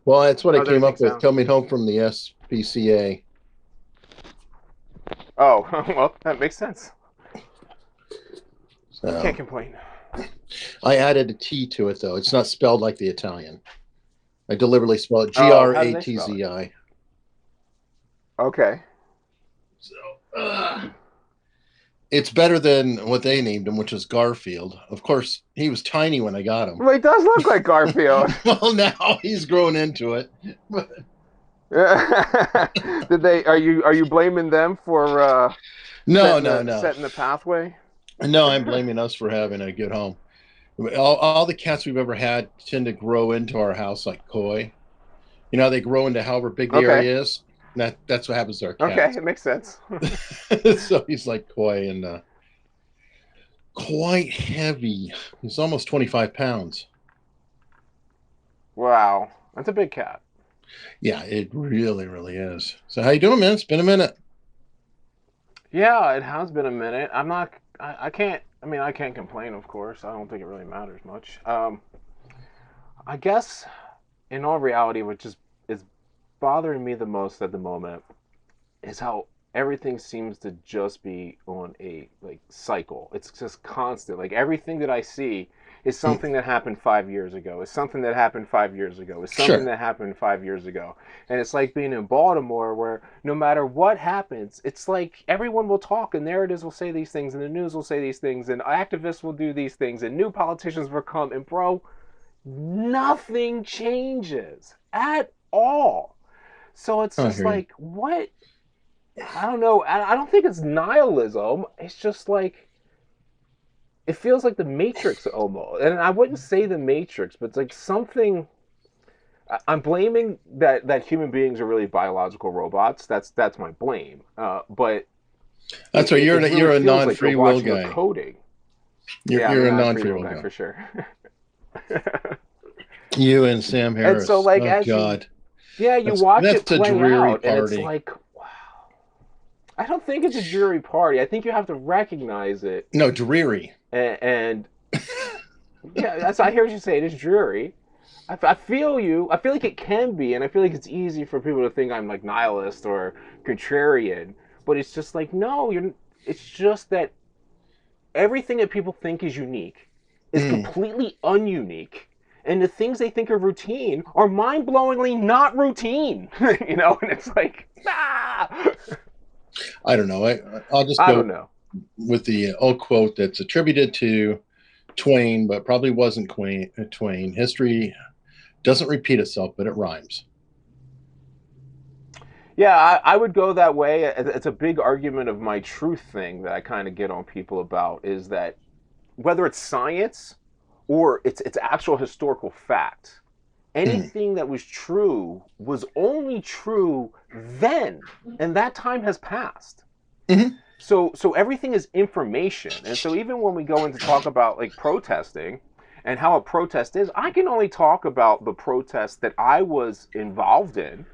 Well, that's what I How's came everything up with sound? coming home from the SPCA. Oh, well, that makes sense. Can't So complain. I added a T to it, though. It's not spelled like the Italian. I deliberately spelled it G Oh, R how do A they T spell it? Z I. Okay. So it's better than what they named him, which was Garfield. Of course, he was tiny when I got him. Well, he does look like Garfield. Well, now he's grown into it. But Did they? Are you blaming them for no, setting no, the no. setting the pathway? No, I'm blaming us for having a good home. All the cats we've ever had tend to grow into our house like koi. You know, they grow into however big the Okay. area is. That's what happens to our Okay, cats. it makes sense. So he's like koi and quite heavy. He's almost 25 pounds. Wow, that's a big cat. Yeah, it really, really is. So how you doing, man? It's been a minute. Yeah, it has been a minute. I'm not. I can't. I mean, I can't complain. Of course, I don't think it really matters much. I guess in all reality, which is bothering me the most at the moment is how everything seems to just be on a like cycle. It's just constant. Like everything that I see is Mm, something that happened 5 years ago. Is something that happened 5 years ago. Is something sure. that happened 5 years ago. And it's like being in Baltimore, where no matter what happens, it's like everyone will talk, and narratives will say these things, and the news will say these things, and activists will do these things, and new politicians will come. And bro, nothing changes at all. So it's I just hear you. like, what? I don't know. I don't think it's nihilism. It's just like it feels like the Matrix almost. And I wouldn't say the Matrix, but it's like something. I'm blaming that human beings are really biological robots. That's my blame. But That's why it really you're a feels like you're non-free will watching a guy. coding. You're Yeah, I'm a you're a non-free non-free will will guy guy. for sure. You and Sam And so, Harris. like, Oh as you, God, yeah, you watch it that's a play dreary out, and it's party. like, wow. I don't think it's a jury party. I think you have to recognize it No, dreary. and yeah, that's I hear what you say. It is dreary. I feel you. I feel like it can be, and I feel like it's easy for people to think I'm like nihilist or contrarian. But it's just like no, you're. It's just that everything that people think is unique is Mm. completely ununique, and the things they think are routine are mind-blowingly not routine. And it's like ah, I don't know. I'll just I go don't know. with the old quote that's attributed to Twain, but probably wasn't Twain. History doesn't repeat itself, but it rhymes. Yeah, I would go that way. It's a big argument of my truth thing that I kind of get on people about is that whether it's science or it's actual historical fact, Mm. anything that was true was only true then, and that time has passed. Hmm. So everything is information, and so even when we go into talk about like protesting and how a protest is, I can only talk about the protest that I was involved in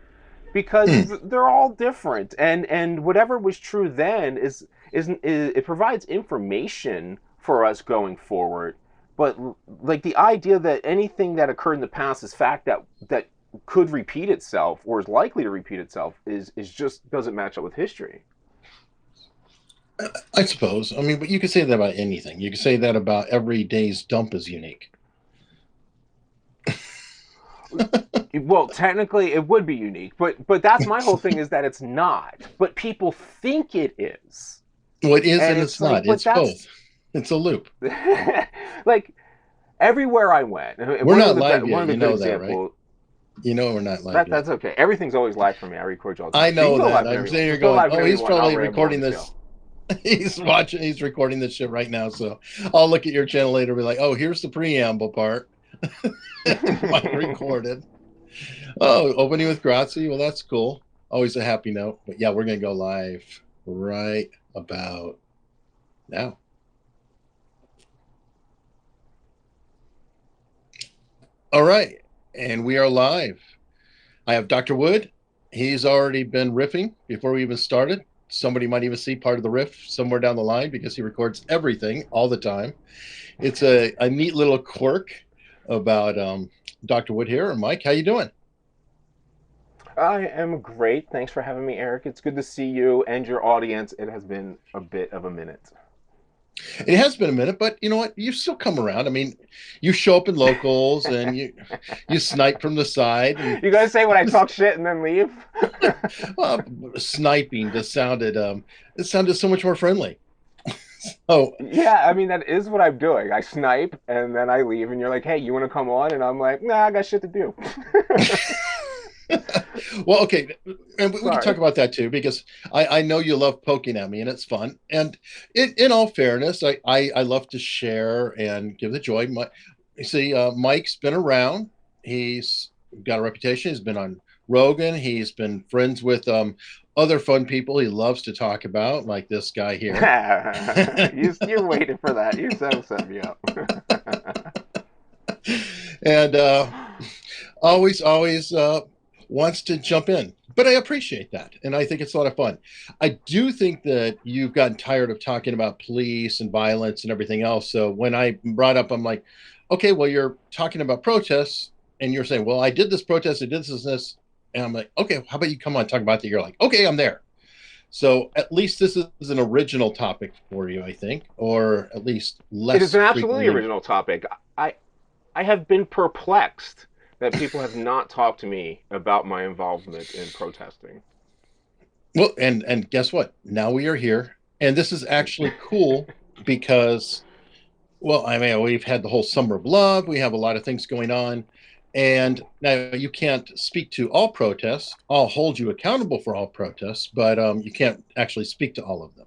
because Mm. they're all different, and whatever was true then is it provides information for us going forward. But like the idea that anything that occurred in the past is fact that could repeat itself or is likely to repeat itself is just doesn't match up with history. I suppose. I mean, but you could say that about anything. You could say that about every day's dump is unique. Well, technically it would be unique, but that's my whole thing is that it's not, but people think it is. What is And and it's it's like, not. but It's that's both. It's a loop. like everywhere I went. We're One of not the live yet. one of the You good know that, right? examples You know we're not live that yet. that's okay. Everything's always live for me. I record you all the I time, so you can know go that. live I'm whenever you want. sitting here Just go going, live oh, whenever he's you want. I'll probably ramble on recording the show. this. He's recording this shit right now. So I'll look at your channel later and be like, oh, here's the preamble part. Mine recorded. Oh, opening with Grazie. Well, that's cool. Always a happy note. But yeah, we're going to go live right about now. All right. And we are live. I have Dr. Wood. He's already been riffing before we even started. Somebody might even see part of the riff somewhere down the line because he records everything all the time. It's a neat little quirk about Dr. Wood here. Mike, how you doing? I am great. Thanks for having me, Eric. It's good to see you and your audience. It has been a bit of a minute. It has been a minute, but you know what? You still come around. I mean, you show up in locals and you snipe from the side and You guys say when I talk shit and then leave? well, sniping just sounded it sounded so much more friendly. Oh, Yeah, I mean, that is what I'm doing. I snipe and then I leave, and you're like, hey, you want to come on? And I'm like, nah, I got shit to do. well, okay, and we can talk Sorry. about that too because I know you love poking at me and it's fun. And in all fairness, I love to share and give the joy. You see, Mike's been around. He's got a reputation. He's been on Rogan. He's been friends with other fun people he loves to talk about, like this guy here. You're waiting for that. You set me up. And always wants to jump in. But I appreciate that. And I think it's a lot of fun. I do think that you've gotten tired of talking about police and violence and everything else. So when I brought up, I'm like, okay, well, you're talking about protests and you're saying, well, I did this protest, I did this. And I'm like, okay, how about you come on, talk about that? You're like, okay, I'm there. So at least this is an original topic for you, I think, or at least It is less an absolutely frequently. original topic. I I have been perplexed that people have not talked to me about my involvement in protesting. Well, and guess what? Now we are here, and this is actually cool because, well, I mean, we've had the whole summer of love. We have a lot of things going on, and now you can't speak to all protests. I'll hold you accountable for all protests, but you can't actually speak to all of them.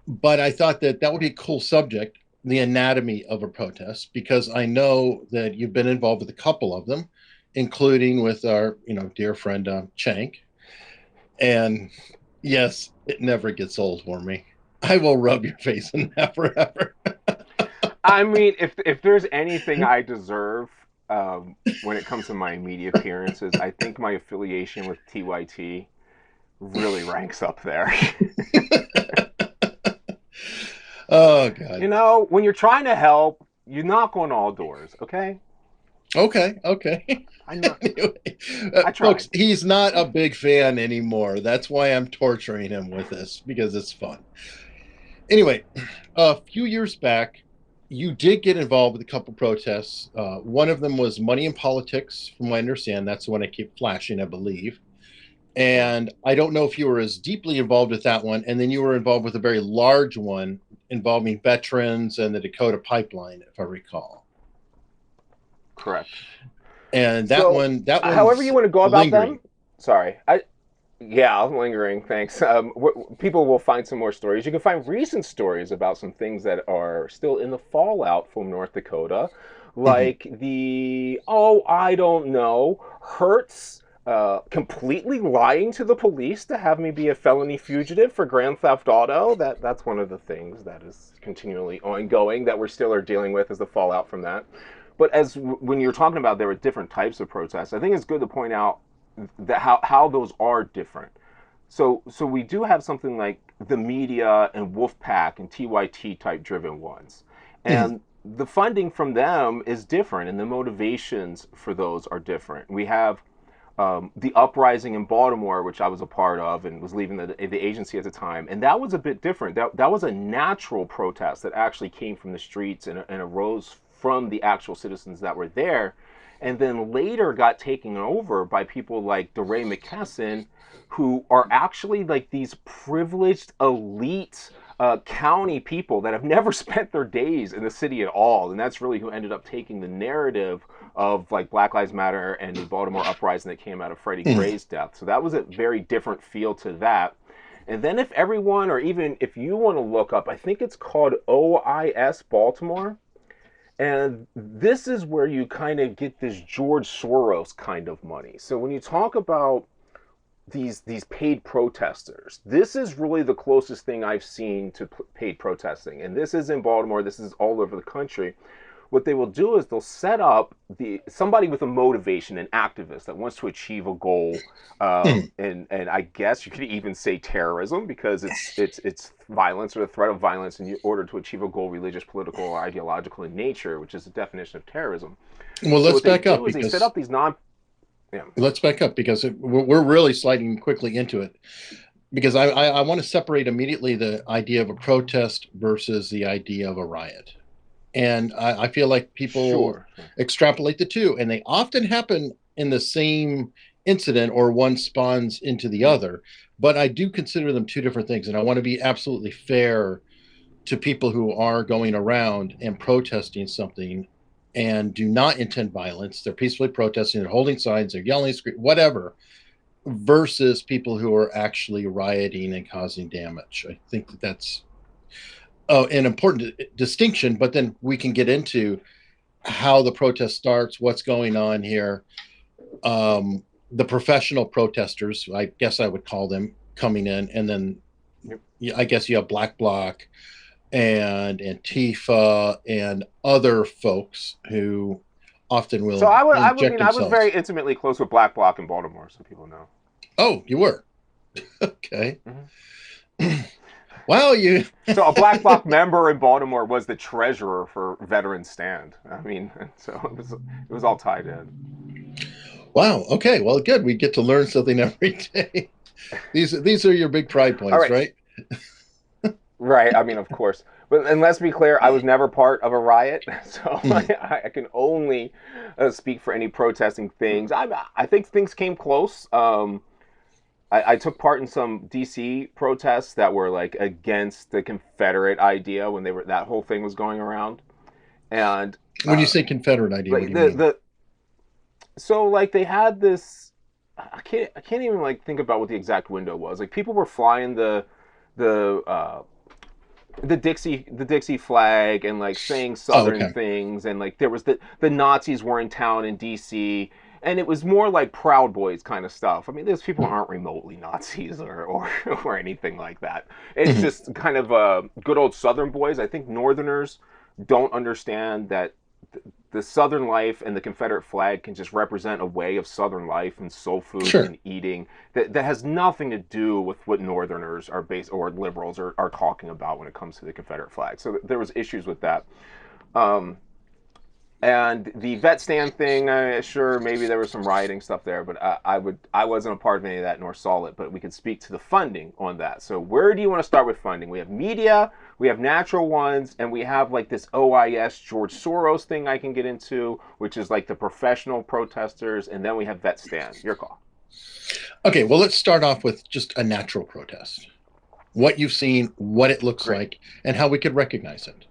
But I thought that that would be a cool subject, the anatomy of a protest, because I know that you've been involved with a couple of them, including with our, dear friend Chank. And yes, it never gets old for me. I will rub your face in that forever. I mean, if there's anything I deserve when it comes to my media appearances, I think my affiliation with TYT really ranks up there. Oh God. When you're trying to help, you knock on all doors. Okay, Okay. I know. Anyway, I folks, tried. he's not a big fan anymore. That's why I'm torturing him with this because it's fun. Anyway, a few years back, you did get involved with a couple protests. One of them was money in politics, from what I understand. That's the one I keep flashing, I believe. And I don't know if you were as deeply involved with that one. And then you were involved with a very large one involving veterans and the Dakota pipeline, if I recall. Correct. And So, that however one's you want to go about them. lingering. Sorry, yeah, I'm lingering. Thanks. People will find some more stories. You can find recent stories about some things that are still in the fallout from North Dakota, Mhm. like I don't know, Hertz completely lying to the police to have me be a felony fugitive for Grand Theft Auto. That's one of the things that is continually ongoing that we're still are dealing with as the fallout from that. But when you're talking about there were different types of protests, I think it's good to point out that how those are different. So we do have something like the media and Wolfpack and TYT type driven ones, Mhm. and the funding from them is different, and the motivations for those are different. We have the uprising in Baltimore, which I was a part of and was leaving the agency at the time, and that was a bit different. That was a natural protest that actually came from the streets and arose from the actual citizens that were there, and then later got taken over by people like DeRay McKesson, who are actually like these privileged elite county people that have never spent their days in the city at all, and that's really who ended up taking the narrative of like Black Lives Matter and the Baltimore uprising that came out of Freddie Mhm. Gray's death. So that was a very different feel to that. And then if everyone, or even if you want to look up, I think it's called OIS Baltimore. And this is where you kind of get this George Soros kind of money. So when you talk about these paid protesters, this is really the closest thing I've seen to paid protesting. And this is in Baltimore, this is all over the country, what they will do is they'll set up somebody with a motivation, an activist that wants to achieve a goal, and I guess you could even say terrorism, because it's violence or the threat of violence in order to achieve a goal, religious, political, or ideological in nature, which is the definition of terrorism. Well, So let's what they back up do is they set because up these non. Yeah. let's back up because we're really sliding quickly into it. Because I want to separate immediately the idea of a protest versus the idea of a riot. And I feel like people Sure. extrapolate the two, and they often happen in the same incident, or one spawns into the other. But I do consider them two different things, and I want to be absolutely fair to people who are going around and protesting something and do not intend violence. They're peacefully protesting, they're holding signs, they're yelling, screaming, whatever, versus people who are actually rioting and causing damage. I think that that's an important distinction, but then we can get into how the protest starts, what's going on here. The professional protesters, I guess I would call them, coming in, and then I guess you have Black Bloc and Antifa and other folks who often will So I was themselves. very intimately close with Black Bloc in Baltimore, so people know. Oh, you were? Okay. Wow, you. So a Black Bloc member in Baltimore was the treasurer for Veterans Stand. I mean, so it was all tied in. Wow. Okay. Well, good. We get to learn something every day. These are your big pride points, right? Right. I mean, of course. But and let's be clear, I was never part of a riot, so I can only speak for any protesting things. I think things came close. I took part in some DC protests that were like against the Confederate idea when that whole thing was going around. And when you say Confederate idea, what do you mean? So like they had this, I can't even like think about what the exact window was. Like people were flying the Dixie flag and like saying Southern things, and like there was the Nazis were in town in DC, and it was more like Proud Boys kind of stuff. I mean, those people aren't remotely Nazis or anything like that. It's just kind of good old Southern boys. I think Northerners don't understand that the Southern life and the Confederate flag can just represent a way of Southern life and soul food and eating that has nothing to do with what Northerners are based or liberals are talking about when it comes to the Confederate flag. So there was issues with that. And the vet stand thing, sure, maybe there was some rioting stuff there, but I wasn't a part of any of that nor saw it. But we could speak to the funding on that. So where do you want to start with funding? We have media, we have natural ones, and we have like this OIS George Soros thing I can get into, which is like the professional protesters, and then we have vet stand. Your call. Okay, well, let's start off with just a natural protest. What you've seen, what it looks like, and how we could recognize it.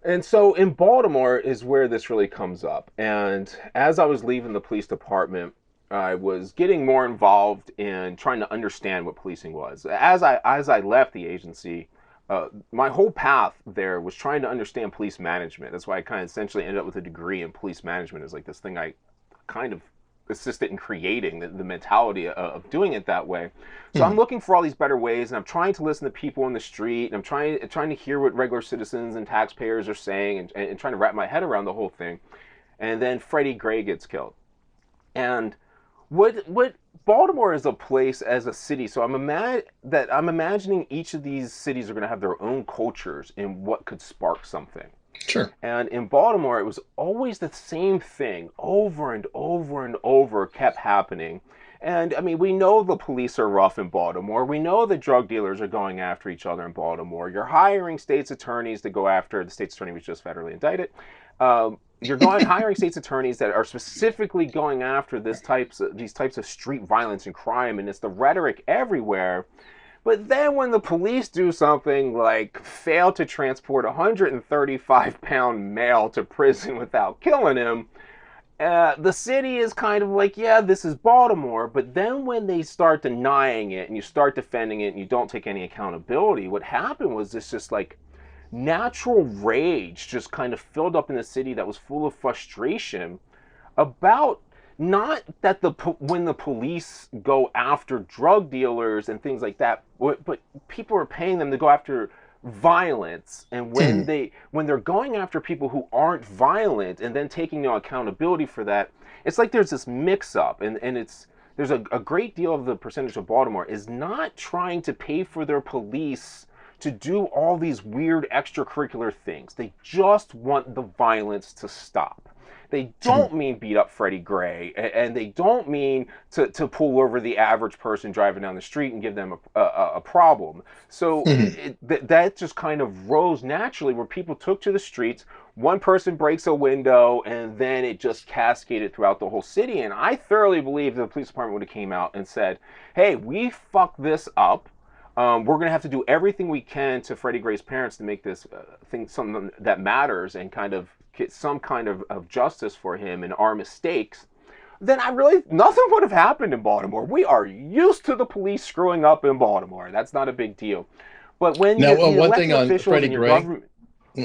And so in Baltimore is where this really comes up. And as I was leaving the police department, I was getting more involved in trying to understand what policing was. As I left the agency, my whole path there was trying to understand police management. That's why I kind of essentially ended up with a degree in police management. Is like this thing I kind of assisted in creating the mentality of doing it that way. So I'm looking for all these better ways, and I'm trying to listen to people in the street, and I'm trying to hear what regular citizens and taxpayers are saying, and trying to wrap my head around the whole thing. And then Freddie Gray gets killed. And what Baltimore is a place as a city, so I'm imagining each of these cities are going to have their own cultures and what could spark something. Sure. And in Baltimore, it was always the same thing over and over and over kept happening. And I mean, we know the police are rough in Baltimore. We know the drug dealers are going after each other in Baltimore. You're hiring state's attorneys to go after, the state's attorney was just federally indicted. You're hiring state's attorneys that are specifically going after these types of street violence and crime, and it's the rhetoric everywhere. But then when the police do something like fail to transport a 135-pound male to prison without killing him, the city is kind of like, yeah, this is Baltimore. But then when they start denying it and you start defending it and you don't take any accountability, what happened was this just like natural rage just kind of filled up in the city that was full of frustration about not that when the police go after drug dealers and things like that, but people are paying them to go after violence, and when they're going after people who aren't violent and then taking no accountability for that, it's like there's this mix-up, and there's a great deal of the percentage of Baltimore is not trying to pay for their police to do all these weird extracurricular things. They just want the violence to stop. They don't mean beat up Freddie Gray, and they don't mean to pull over the average person driving down the street and give them a problem. So that just kind of rose naturally, where people took to the streets. One person breaks a window, and then it just cascaded throughout the whole city. And I thoroughly believe the police department would have came out and said, hey, we fucked this up. We're going to have to do everything we can to Freddie Gray's parents to make this thing something that matters and kind of get some kind of justice for him and our mistakes. Then nothing would have happened in Baltimore. We are used to the police screwing up in Baltimore. That's not a big deal. But when now, you one thing on Freddie Gray,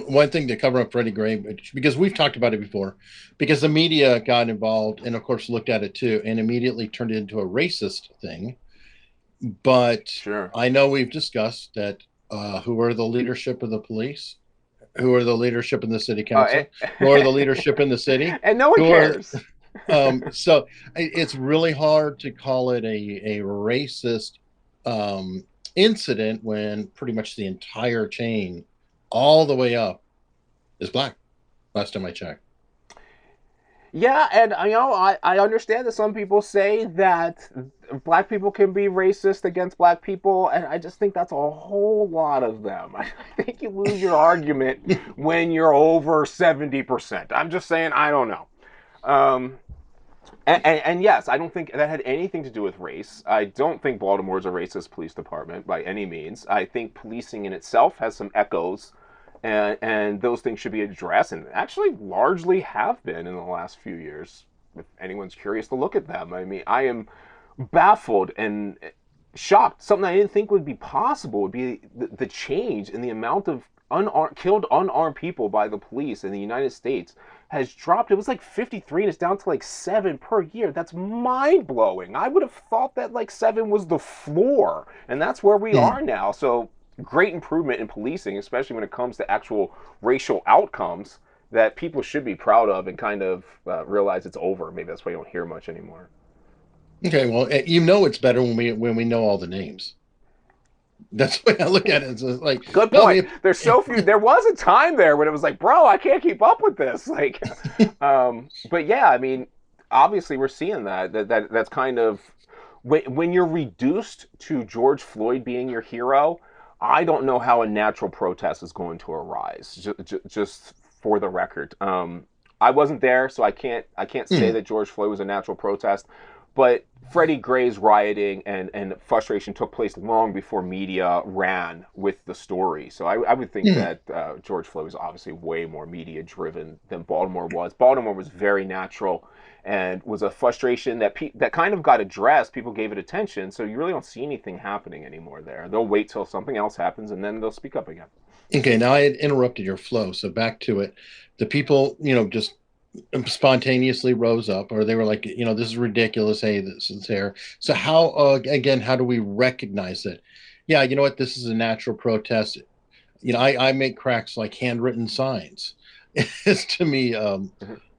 one thing to cover up Freddie Gray, because we've talked about it before, because the media got involved and, of course, looked at it too, and immediately turned it into a racist thing. But sure. I know we've discussed that who are the leadership of the police, who are the leadership in the city council, who are the leadership in the city, and no one cares. So it's really hard to call it a racist incident when pretty much the entire chain, all the way up, is black. Last time I checked. Yeah, and I understand that some people say that black people can be racist against black people, and I just think that's a whole lot of them. I think you lose your argument when you're over 70%. I'm just saying, I don't know. And yes, I don't think that had anything to do with race. I don't think Baltimore is a racist police department by any means. I think policing in itself has some echoes, and those things should be addressed, and actually largely have been in the last few years. If anyone's curious to look at them, I mean, I am baffled and shocked. Something I didn't think would be possible would be the change in the amount of killed unarmed people by the police in the United States has dropped. It was like 53 and it's down to like 7 per year. That's mind-blowing. I would have thought that like 7 was the floor, and that's where we are now. So great improvement in policing, especially when it comes to actual racial outcomes that people should be proud of and kind of realize it's over. Maybe that's why you don't hear much anymore. Okay, well, it's better when we know all the names. That's the way I look at it. It's like, good point. There's so few. There was a time there when it was like, bro, I can't keep up with this. Like, but yeah, I mean, obviously we're seeing that's kind of when you're reduced to George Floyd being your hero. I don't know how a natural protest is going to arise. Just for the record, I wasn't there, so I can't say that George Floyd was a natural protest. But Freddie Gray's rioting and frustration took place long before media ran with the story. So I would think that George Floyd was obviously way more media driven than Baltimore was. Baltimore was very natural and was a frustration that kind of got addressed. People gave it attention. So you really don't see anything happening anymore there. They'll wait till something else happens and then they'll speak up again. Okay, now I had interrupted your flow. So back to it. The people, just spontaneously rose up, or they were like, this is ridiculous. Hey, this is there. So how do we recognize it? Yeah, you know what? This is a natural protest. I make cracks like handwritten signs. It's to me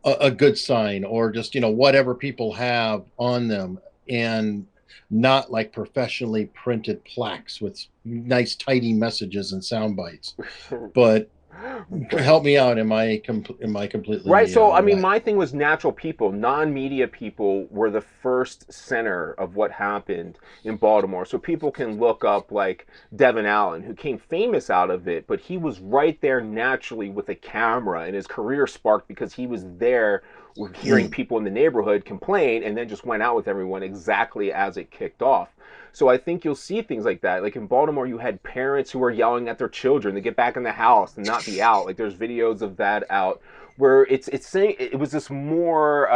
a good sign, or just whatever people have on them, and not like professionally printed plaques with nice tidy messages and sound bites. But help me out. Am I completely right? So I mean, my thing was natural people, non-media people were the first center of what happened in Baltimore. So people can look up like Devin Allen, who came famous out of it, but he was right there naturally with a camera, and his career sparked because he was there hearing people in the neighborhood complain, and then just went out with everyone exactly as it kicked off. So I think you'll see things like that. Like in Baltimore, you had parents who were yelling at their children to get back in the house and not be out. Like there's videos of that out where it's saying it was this more,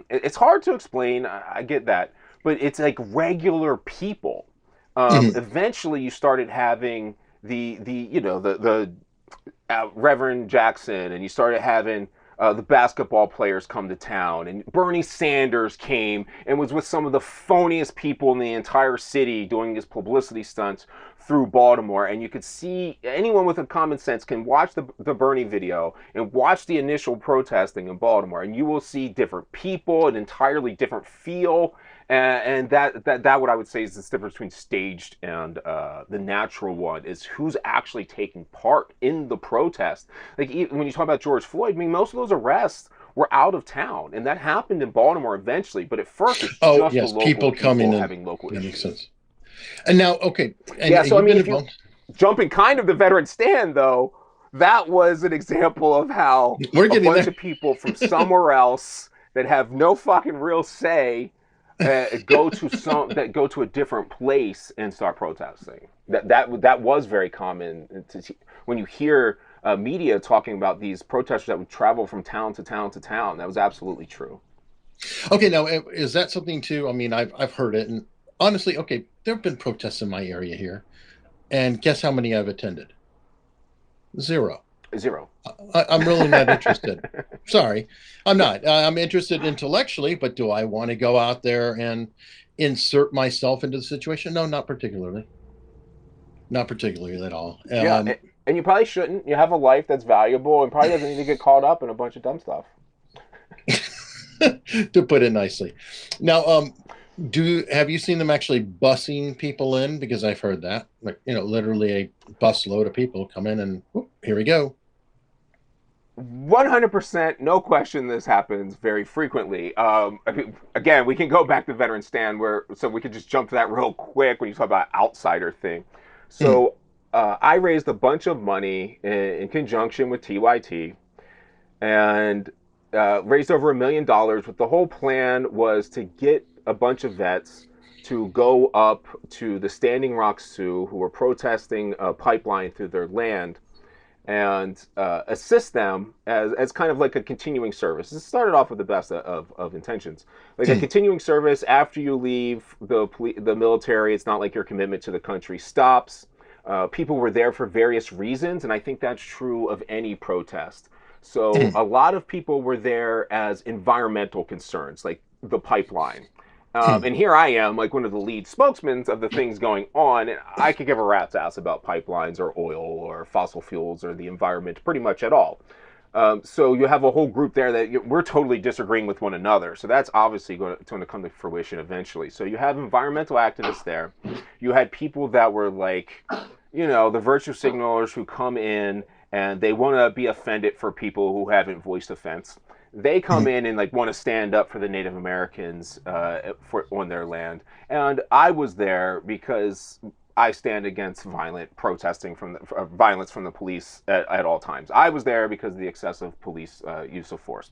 it's hard to explain. I get that, but it's like regular people. Eventually you started having the Reverend Jackson, and you started having the basketball players come to town, and Bernie Sanders came and was with some of the phoniest people in the entire city doing his publicity stunts through Baltimore, and you could see anyone with a common sense can watch the Bernie video and watch the initial protesting in Baltimore, and you will see different people, an entirely different feel, and that what I would say is the difference between staged and the natural one is who's actually taking part in the protest. Like when you talk about George Floyd, I mean, most of those arrests were out of town, and that happened in Baltimore eventually. But at first, it's just the local people coming in, having local that issues. Makes sense. And now, okay, and yeah. So I mean, if you're jumping kind of the veteran stand, though, that was an example of how a bunch of people from somewhere else that have no fucking real say go to a different place and start protesting. That was very common when you hear media talking about these protesters that would travel from town to town to town. That was absolutely true. Okay, now is that something too? I mean, I've heard it, and honestly, okay, there have been protests in my area here, and guess how many I've attended? Zero. I'm really not interested. Sorry, I'm not. I'm interested intellectually, but do I want to go out there and insert myself into the situation? No, not particularly. Not particularly at all. Yeah, and you probably shouldn't. You have a life that's valuable and probably doesn't need to get caught up in a bunch of dumb stuff. To put it nicely. Now, have you seen them actually bussing people in? Because I've heard that, like, literally a bus load of people come in and whoop, here we go. 100%, no question, this happens very frequently. I mean, again, we can go back to veteran stand so we could just jump to that real quick when you talk about outsider thing. So I raised a bunch of money in conjunction with TYT and raised over $1 million. But the whole plan was to get a bunch of vets to go up to the Standing Rock Sioux who were protesting a pipeline through their land and assist them as kind of like a continuing service. It started off with the best of intentions. Like a continuing service after you leave the military, it's not like your commitment to the country stops. People were there for various reasons, and I think that's true of any protest. So a lot of people were there as environmental concerns, like the pipeline. And here I am, like one of the lead spokesmen of the things going on, and I could give a rat's ass about pipelines or oil or fossil fuels or the environment pretty much at all. So you have a whole group there that we're totally disagreeing with one another. So that's obviously going to come to fruition eventually. So you have environmental activists there. You had people that were like, the virtue signalers who come in and they want to be offended for people who haven't voiced offense. They come in and like want to stand up for the Native Americans on their land. And I was there because I stand against violent protesting violence from the police at all times. I was there because of the excessive police use of force.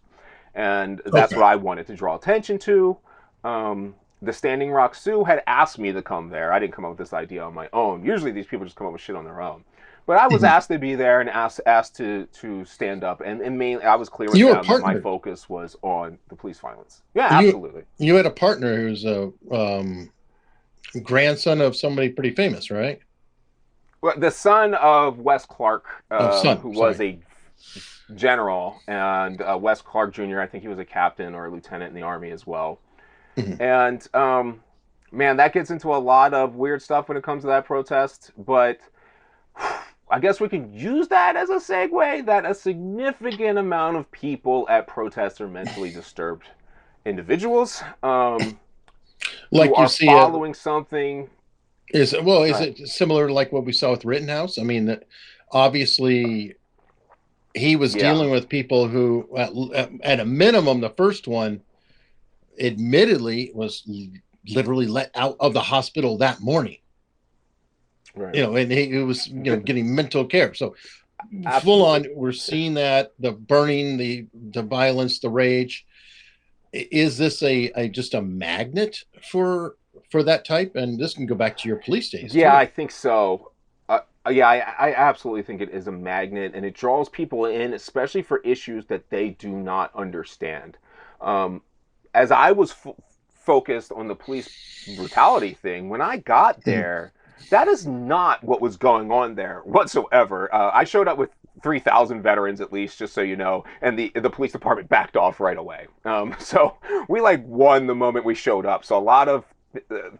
And that's what I wanted to draw attention to. The Standing Rock Sioux had asked me to come there. I didn't come up with this idea on my own. Usually these people just come up with shit on their own. But I was asked to be there and asked to stand up. And mainly I was clear with them that my focus was on the police violence. Yeah, absolutely. You had a partner who's a grandson of somebody pretty famous, right? Well, the son of Wes Clark, who was a general, and Wes Clark Jr., I think he was a captain or a lieutenant in the Army as well. And, man, that gets into a lot of weird stuff when it comes to that protest. But I guess we can use that as a segue, that a significant amount of people at protests are mentally disturbed individuals. Like who are following something. Is it similar like what we saw with Rittenhouse? I mean, that obviously he was dealing with people who, at a minimum, the first one, admittedly, was literally let out of the hospital that morning. Right. And he was getting mental care. So full on, we're seeing that the burning, the violence, the rage. Is this just a magnet for that type? And this can go back to your police days. Yeah, too. I think so. I absolutely think it is a magnet, and it draws people in, especially for issues that they do not understand. As I was focused on the police brutality thing, when I got there, that is not what was going on there whatsoever. I showed up with 3,000 veterans at least, just so you know, and the police department backed off right away. So we won the moment we showed up. So a lot of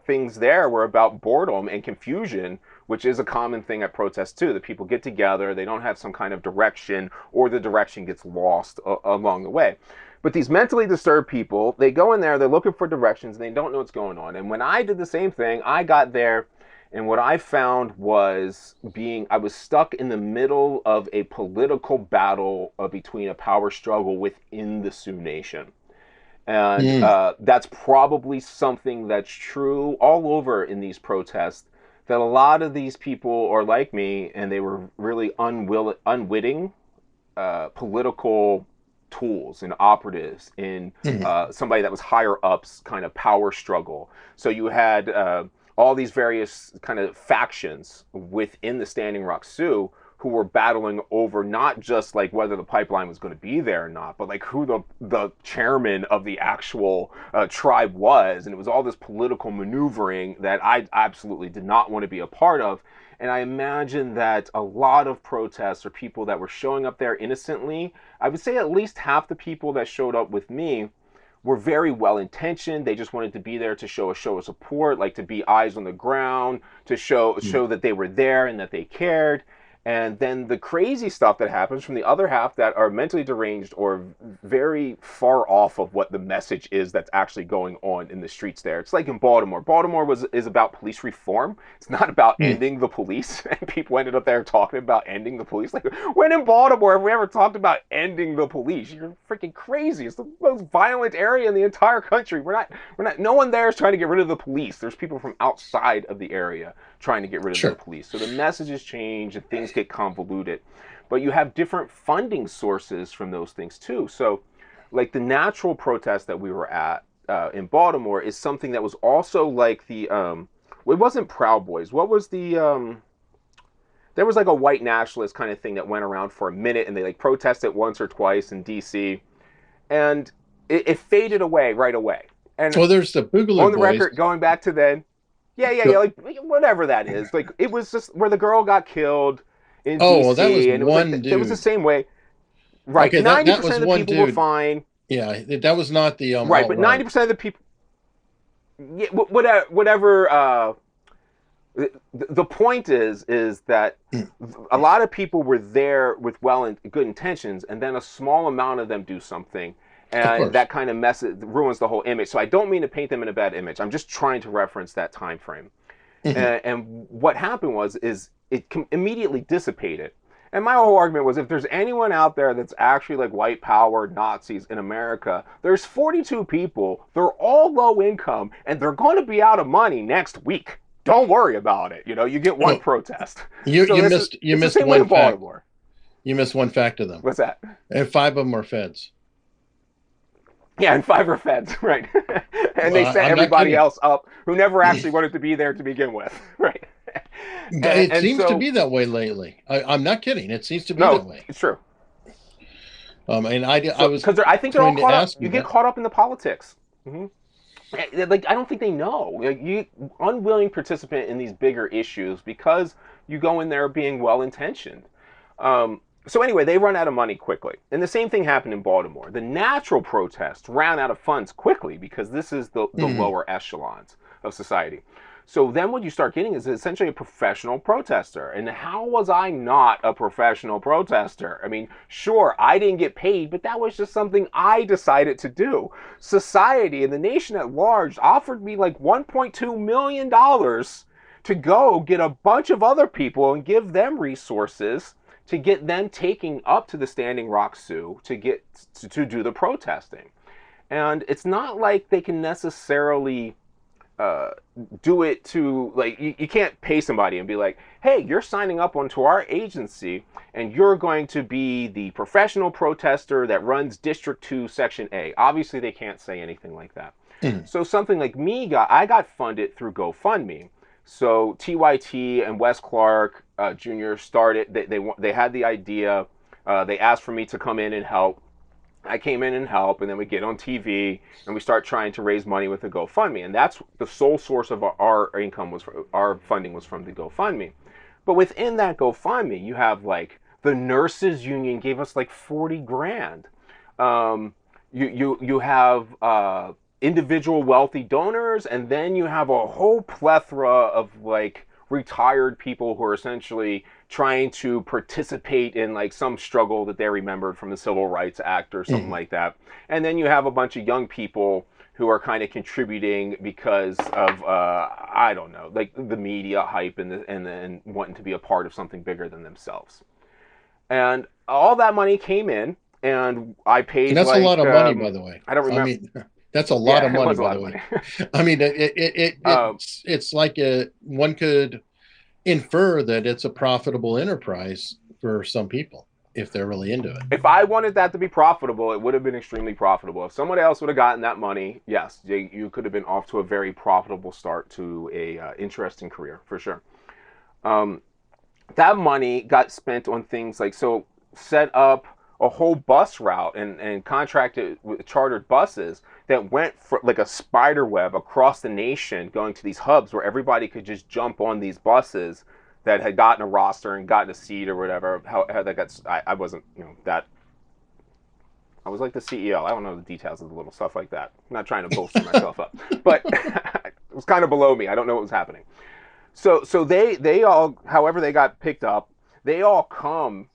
things there were about boredom and confusion which is a common thing at protests too. The people get together, they don't have some kind of direction, or the direction gets lost along the way. But these mentally disturbed people, they go in there, they're looking for directions, and they don't know what's going on. And when I did the same thing, I got there, and what I found was I was stuck in the middle of a political battle between a power struggle within the Sioux Nation. And that's probably something that's true all over in these protests, that a lot of these people are like me, and they were really unwitting political tools and operatives in somebody that was higher up's kind of power struggle. So you had all these various kind of factions within the Standing Rock Sioux who were battling over not just like whether the pipeline was going to be there or not, but like who the chairman of the actual tribe was. And it was all this political maneuvering that I absolutely did not want to be a part of. And I imagine that a lot of protests or people that were showing up there innocently, I would say at least half the people that showed up with me were very well intentioned. They just wanted to be there to show a show of support, like to be eyes on the ground, to show that they were there and that they cared. And then the crazy stuff that happens from the other half that are mentally deranged or very far off of what the message is that's actually going on in the streets there. It's like in Baltimore. Baltimore is about police reform. It's not about ending the police. And people ended up there talking about ending the police. Like, when in Baltimore have we ever talked about ending the police? You're freaking crazy. It's the most violent area in the entire country. No one there is trying to get rid of the police. There's people from outside of the area trying to get rid of the police. So the messages change and things get convoluted. But you have different funding sources from those things too. So like the natural protest that we were at in Baltimore is something that was also like the, it wasn't Proud Boys. What was the, there was like a white nationalist kind of thing that went around for a minute, and they like protested once or twice in DC, and it faded away right away. And well, there's the Boogaloo on the Boys. record, going back to then, yeah, like whatever that is. Like it was just where the girl got killed in DC, well, that was and one dude. It was the same way. Right, okay, 90% of the people were fine. Yeah, that was not the right, but 90% of the people, yeah, whatever. The point is that a lot of people were there with good intentions, and then a small amount of them do something. And that kind of ruins the whole image. So I don't mean to paint them in a bad image. I'm just trying to reference that time frame. And what happened is it immediately dissipated. And my whole argument was, if there's anyone out there that's actually like white power Nazis in America, there's 42 people. They're all low income, and they're going to be out of money next week. Don't worry about it. You get one protest. You missed one fact. You missed one fact of them. What's that? And 5 of them were feds. Yeah, and 5 are feds, right? And they set everybody else up who never actually wanted to be there to begin with, right? It seems to be that way lately. I'm not kidding. It seems to be that way. It's true. And I was because I think they're all caught up. You get caught up in the politics. Like I don't think they know. Like, you unwilling participant in these bigger issues because you go in there being well intentioned. So anyway, they run out of money quickly. And the same thing happened in Baltimore. The natural protests ran out of funds quickly because this is the lower echelons of society. So then what you start getting is essentially a professional protester. And how was I not a professional protester? I mean, sure, I didn't get paid, but that was just something I decided to do. Society and the nation at large offered me like $1.2 million to go get a bunch of other people and give them resources to get them taking up to the Standing Rock Sioux to get to do the protesting. And it's not like they can necessarily do it to, like, you can't pay somebody and be like, hey, you're signing up onto our agency and you're going to be the professional protester that runs District 2, Section A. Obviously, they can't say anything like that. So something like me, I got funded through GoFundMe. So TYT and Wes Clark Jr. started, they had the idea, they asked for me to come in and help. I came in and help, and then we get on TV and we start trying to raise money with the GoFundMe. And that's the sole source of our income, our funding was from the GoFundMe. But within that GoFundMe, you have like the nurses union gave us like 40 grand. You have individual wealthy donors, and then you have a whole plethora of like retired people who are essentially trying to participate in like some struggle that they remembered from the Civil Rights Act or something like that. And then you have a bunch of young people who are kind of contributing because of I don't know, like the media hype and wanting to be a part of something bigger than themselves. And all that money came in, and I paid. And that's like, a lot of money, by the way. I don't remember. I mean, that's a lot of it money, was a by lot the of way. money. I mean, it's like one could infer that it's a profitable enterprise for some people if they're really into it. If I wanted that to be profitable, it would have been extremely profitable. If someone else would have gotten that money, yes, you could have been off to a very profitable start to a interesting career, for sure. That money got spent on things like, so set up a whole bus route and contracted with chartered buses that went for like a spider web across the nation, going to these hubs where everybody could just jump on these buses that had gotten a roster and gotten a seat or whatever. How that got, I wasn't, that. I was like the CEO. I don't know the details of the little stuff like that. I'm not trying to bolster myself up, but it was kind of below me. I don't know what was happening. So they all, however they got picked up, they all come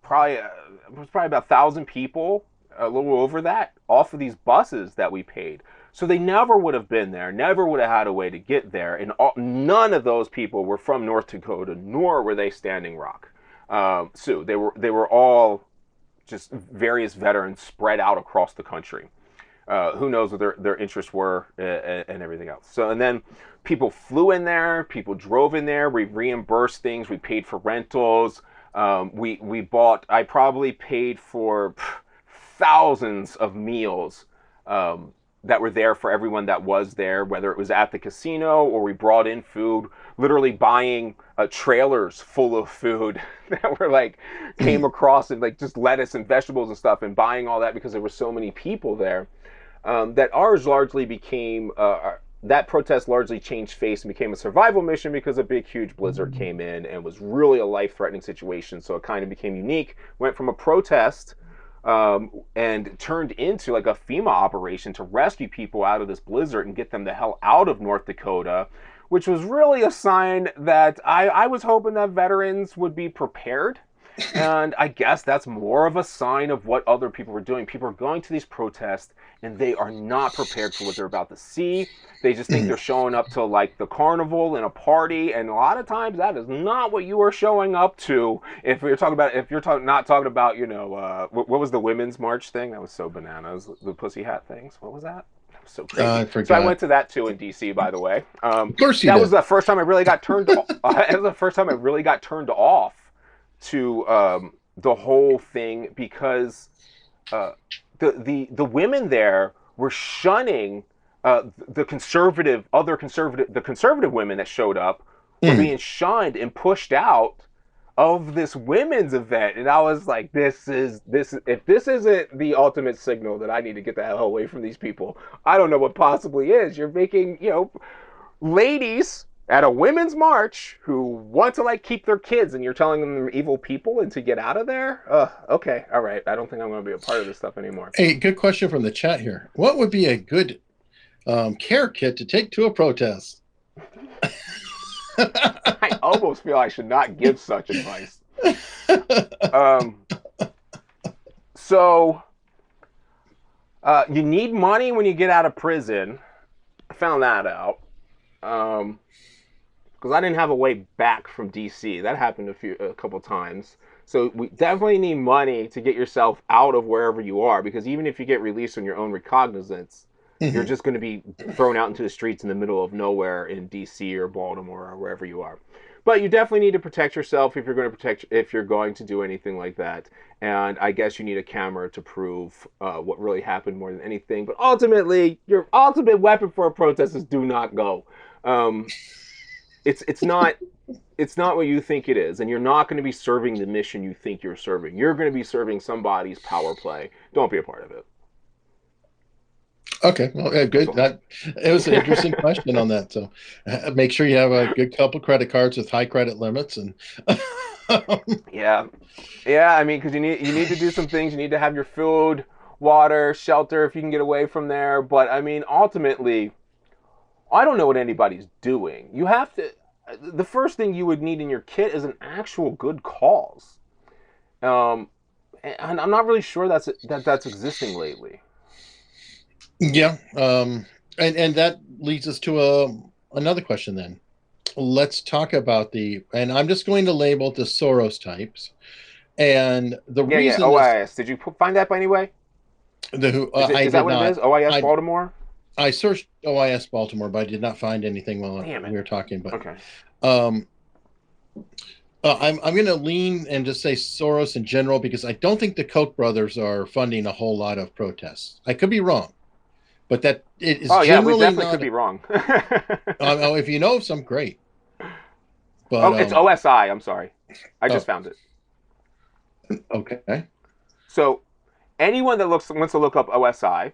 probably, it was probably about 1,000 people, a little over that, off of these buses that we paid. So they never would have been there, never would have had a way to get there, and none of those people were from North Dakota, nor were they Standing Rock Sioux. They were all just various veterans spread out across the country. Who knows what their interests were and everything else. So, and then people flew in there, people drove in there, we reimbursed things, we paid for rentals, we bought, I probably paid for thousands of meals that were there for everyone that was there, whether it was at the casino or we brought in food, literally buying trailers full of food that were like, came across, and like just lettuce and vegetables and stuff, and buying all that because there were so many people there. That ours largely became, that protest largely changed face and became a survival mission because a big, huge blizzard came in and was really a life-threatening situation. So it kind of became unique, went from a protest and turned into like a FEMA operation to rescue people out of this blizzard and get them the hell out of North Dakota, which was really a sign that I was hoping that veterans would be prepared. And I guess that's more of a sign of what other people were doing. People are going to these protests and they are not prepared for what they're about to see. They just think they're showing up to like the carnival and a party, and a lot of times that is not what you are showing up to. If you're talking about, not talking about, what was the Women's March thing? That was so bananas. The pussy hat things. What was that? That was so crazy. I forgot. So I went to that too in DC, by the way. Of course you did. That was the first time I really got turned off. It was the first time I really got turned off to the whole thing, because the women there were shunning the conservative women that showed up were being shunned and pushed out of this women's event. And I was like, this is if this isn't the ultimate signal that I need to get the hell away from these people, I don't know what possibly is. You're making, ladies at a women's march who want to like keep their kids, and you're telling them they're evil people and to get out of there? Okay, all right. I don't think I'm going to be a part of this stuff anymore. Hey, good question from the chat here. What would be a good care kit to take to a protest? I almost feel I should not give such advice. So you need money when you get out of prison. I found that out. Because I didn't have a way back from DC. That happened a couple times. So we definitely need money to get yourself out of wherever you are, because even if you get released on your own recognizance, you're just going to be thrown out into the streets in the middle of nowhere in DC or Baltimore or wherever you are. But you definitely need to protect yourself if you're going to do anything like that. And I guess you need a camera to prove what really happened more than anything. But ultimately, your ultimate weapon for a protest is do not go. It's not what you think it is, and you're not going to be serving the mission you think you're serving. You're going to be serving somebody's power play. Don't be a part of it. Okay, well, good. It was an interesting question on that. So, make sure you have a good couple credit cards with high credit limits, and yeah. I mean, because you need to do some things. You need to have your food, water, shelter if you can get away from there. But I mean, ultimately, I don't know what anybody's doing. You have to. the first thing you would need in your kit is an actual good cause. Um, and I'm not really sure that's existing lately. Yeah. And that leads us to another question then. Let's talk about and I'm just going to label the Soros types. And the Yeah. reason this, OIS. Did you find that by any way? the who I Is that did what it not, is? OIS I Baltimore? I searched OIS Baltimore, but I did not find anything while Damn we it. were talking. But Okay. um, I'm going to lean and just say Soros in general because I don't think the Koch brothers are funding a whole lot of protests. I could be wrong, but that it is Oh yeah, we generally definitely not. could be wrong. If you know of some, great. But Oh, it's OSI. I'm sorry. I just oh, found it. okay, So anyone that wants to look up OSI,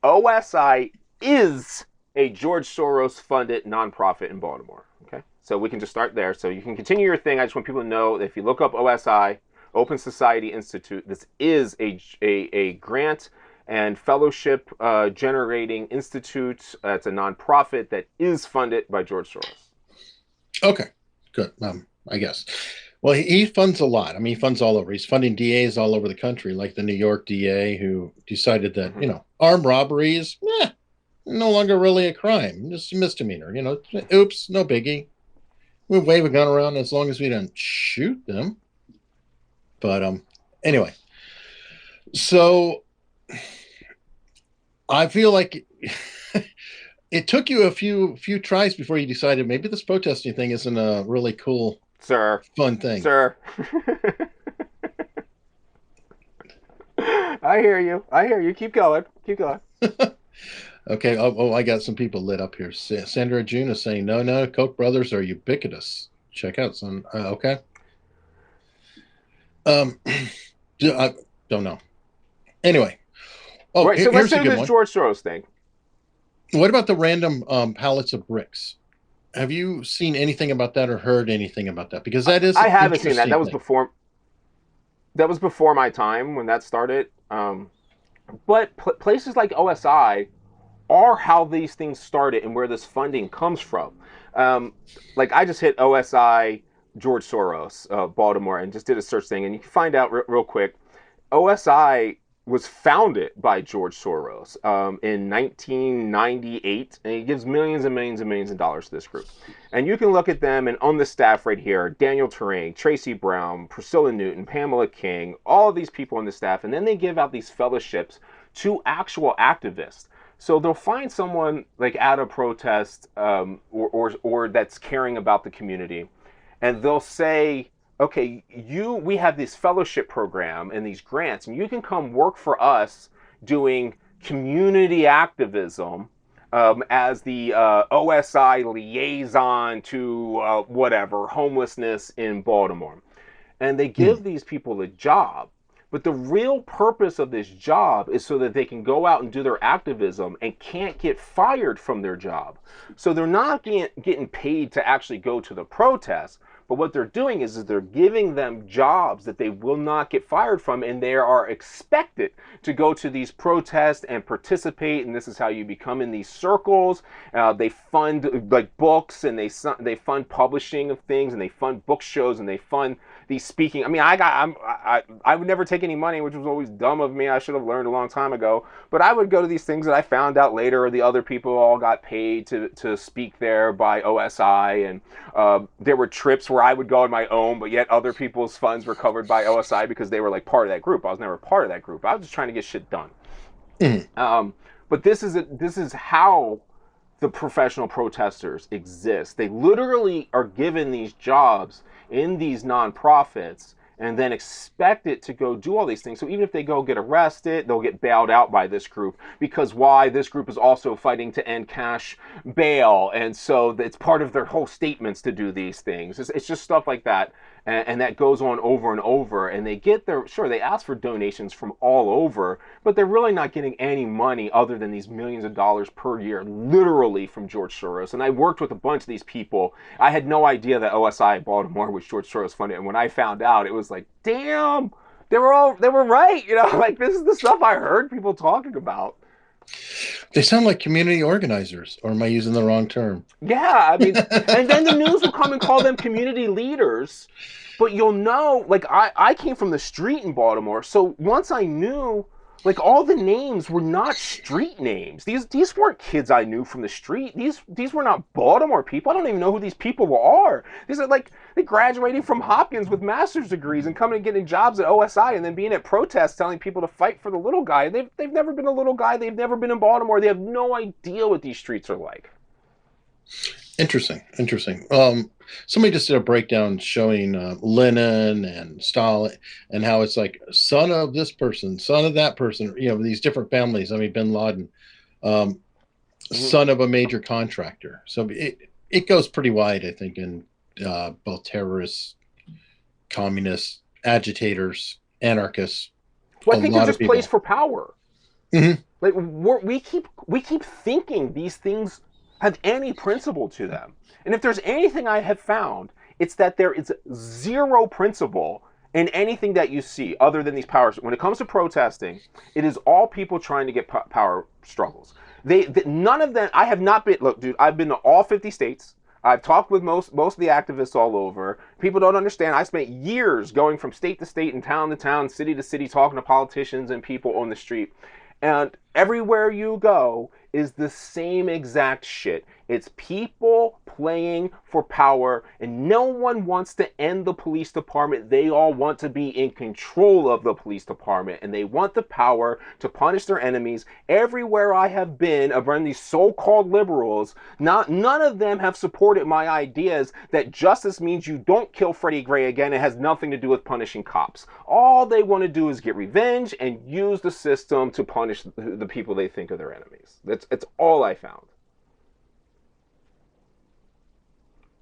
OSI is a George Soros funded nonprofit in Baltimore. Okay, so we can just start there. So you can continue your thing. I just want people to know that if you look up OSI, Open Society Institute, this is a grant and fellowship generating institute. It's a nonprofit that is funded by George Soros. okay, good. I guess. Well, he funds a lot. I mean, he funds all over. He's funding DAs all over the country, like the New York DA who decided that, armed robberies, no longer really a crime, just a misdemeanor. Oops, no biggie. We wave a gun around as long as we don't shoot them. But anyway, so I feel like it took you a few tries before you decided maybe this protesting thing isn't a really cool, fun thing. Sir. I hear you. Keep going. Okay. I got some people lit up here. Sandra June is saying, no, Koch brothers are ubiquitous. Check out some. Okay. I don't know. Anyway. Oh, right, so let's here's a do good this one. George Soros thing. What about the random pallets of bricks? Have you seen anything about that or heard anything about that? Because that is I haven't seen that. That was thing. before my time when that started. But places like OSI are how these things started and where this funding comes from. Like I just hit OSI George Soros, Baltimore, and just did a search thing, and you can find out real quick. OSI was founded by George Soros in 1998, and he gives millions and millions and millions of dollars to this group. And you can look at them, and on the staff right here, Daniel Terrain, Tracy Brown, Priscilla Newton, Pamela King, all of these people on the staff, and then they give out these fellowships to actual activists. So they'll find someone like at a protest or that's caring about the community, and they'll say, okay, we have this fellowship program and these grants, and you can come work for us doing community activism as the OSI liaison to whatever, homelessness in Baltimore. And they give these people a job. But the real purpose of this job is so that they can go out and do their activism and can't get fired from their job. So they're not getting paid to actually go to the protest. But what they're doing is they're giving them jobs that they will not get fired from, and they are expected to go to these protests and participate. And this is how you become in these circles. They fund like books, and they fund publishing of things, and they fund book shows, and they fund these speaking. I mean, I would never take any money, which was always dumb of me. I should have learned a long time ago. But I would go to these things that I found out later. The other people all got paid to speak there by OSI, and there were trips where I would go on my own, but yet other people's funds were covered by OSI because they were like part of that group. I was never part of that group. I was just trying to get shit done. But this is how the professional protesters exist. They literally are given these jobs in these nonprofits and then expected to go do all these things. So even if they go get arrested, they'll get bailed out by this group, because why? This group is also fighting to end cash bail. And so it's part of their whole statements to do these things. It's just stuff like that. And that goes on over and over. And they get they ask for donations from all over, but they're really not getting any money other than these millions of dollars per year, literally from George Soros. And I worked with a bunch of these people. I had no idea that OSI Baltimore was George Soros funded. And when I found out, it was like, damn, they were right. Like, this is the stuff I heard people talking about. They sound like community organizers, or am I using the wrong term? Yeah, I mean, and then the news will come and call them community leaders. But you'll know, like, I came from the street in Baltimore, so once I knew, like, all the names were not street names. These weren't kids I knew from the street. These were not Baltimore people. I don't even know who these people are. These are like they graduating from Hopkins with master's degrees and coming and getting jobs at OSI and then being at protests telling people to fight for the little guy. They've never been a little guy. They've never been in Baltimore. They have no idea what these streets are like. Interesting, interesting. Somebody just did a breakdown showing Lenin and Stalin and how it's like son of this person, son of that person, these different families. I mean, Bin Laden, son of a major contractor. So it goes pretty wide, I think, in both terrorists, communists, agitators, anarchists. Well, I think they're just plays for power. Mm-hmm. Like we keep thinking these things have any principle to them. And if there's anything I have found, it's that there is zero principle in anything that you see other than these powers. When it comes to protesting, it is all people trying to get power struggles. None of them, I have not been, look, dude, I've been to all 50 states. I've talked with most of the activists all over. People don't understand. I spent years going from state to state and town to town, city to city, talking to politicians and people on the street. And everywhere you go is the same exact shit. It's people playing for power, and no one wants to end the police department. They all want to be in control of the police department, and they want the power to punish their enemies. Everywhere I have been around these so-called liberals, none of them have supported my ideas that justice means you don't kill Freddie Gray again. It has nothing to do with punishing cops. All they want to do is get revenge and use the system to punish the people they think are their enemies. That's all I found.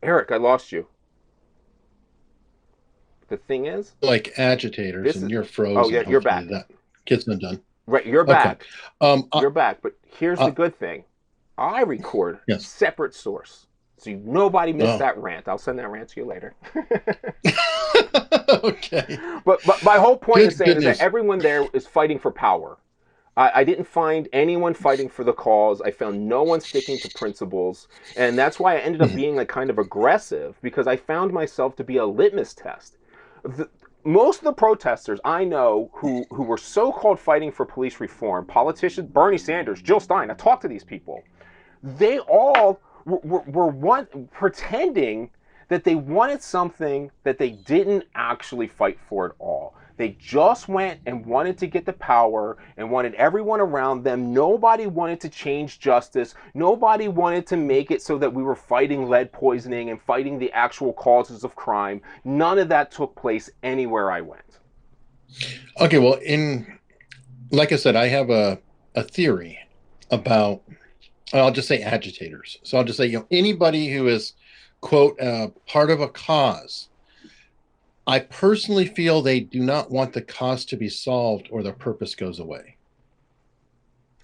Eric, I lost you. The thing is, like agitators, and you're frozen. Oh yeah, you're back. That gets them done. Right, you're back. You're back. But here's the good thing: I record separate source, so nobody missed that rant. I'll send that rant to you later. Okay. But my whole point is saying is that everyone there is fighting for power. I didn't find anyone fighting for the cause. I found no one sticking to principles. And that's why I ended up being like kind of aggressive, because I found myself to be a litmus test. Most of the protesters I know who were so-called fighting for police reform, politicians, Bernie Sanders, Jill Stein, I talked to these people. They all were pretending that they wanted something that they didn't actually fight for at all. They just went and wanted to get the power and wanted everyone around them. Nobody wanted to change justice. Nobody wanted to make it so that we were fighting lead poisoning and fighting the actual causes of crime. None of that took place anywhere I went. Okay, well, like I said, I have a theory about, I'll just say agitators. So I'll just say, anybody who is, quote, part of a cause. I personally feel they do not want the cause to be solved or the purpose goes away.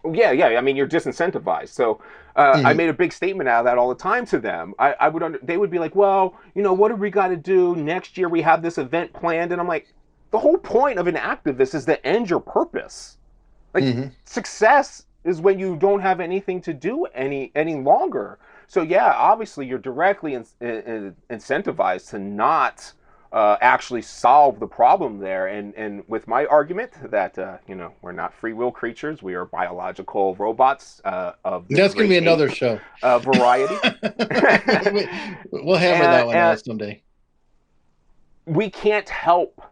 Yeah. I mean, you're disincentivized. So I made a big statement out of that all the time to them. They would be like, well, what do we got to do? Next year we have this event planned. And I'm like, the whole point of an activist is to end your purpose. Like success is when you don't have anything to do any longer. So yeah, obviously you're directly incentivized to not actually solve the problem there. And with my argument that, we're not free will creatures, we are biological robots of that's going to be another show. Variety. We'll hammer that one out someday. We can't help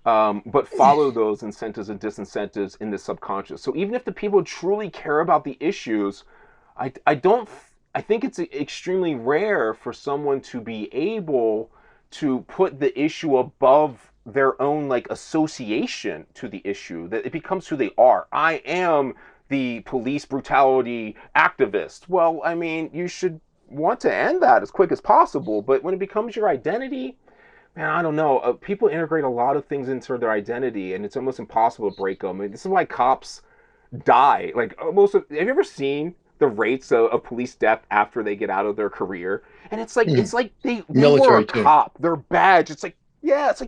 but follow those incentives and disincentives in the subconscious. So even if the people truly care about the issues, I think it's extremely rare for someone to be able to put the issue above their own association to the issue, that it becomes who they are. I am the police brutality activist. Well, I mean, you should want to end that as quick as possible, but when it becomes your identity, man, I don't know. People integrate a lot of things into their identity, and it's almost impossible to break them. I mean, this is why cops die. Have you ever seen the rates of police death after they get out of their career? And it's like they were a cop. Their badge, it's like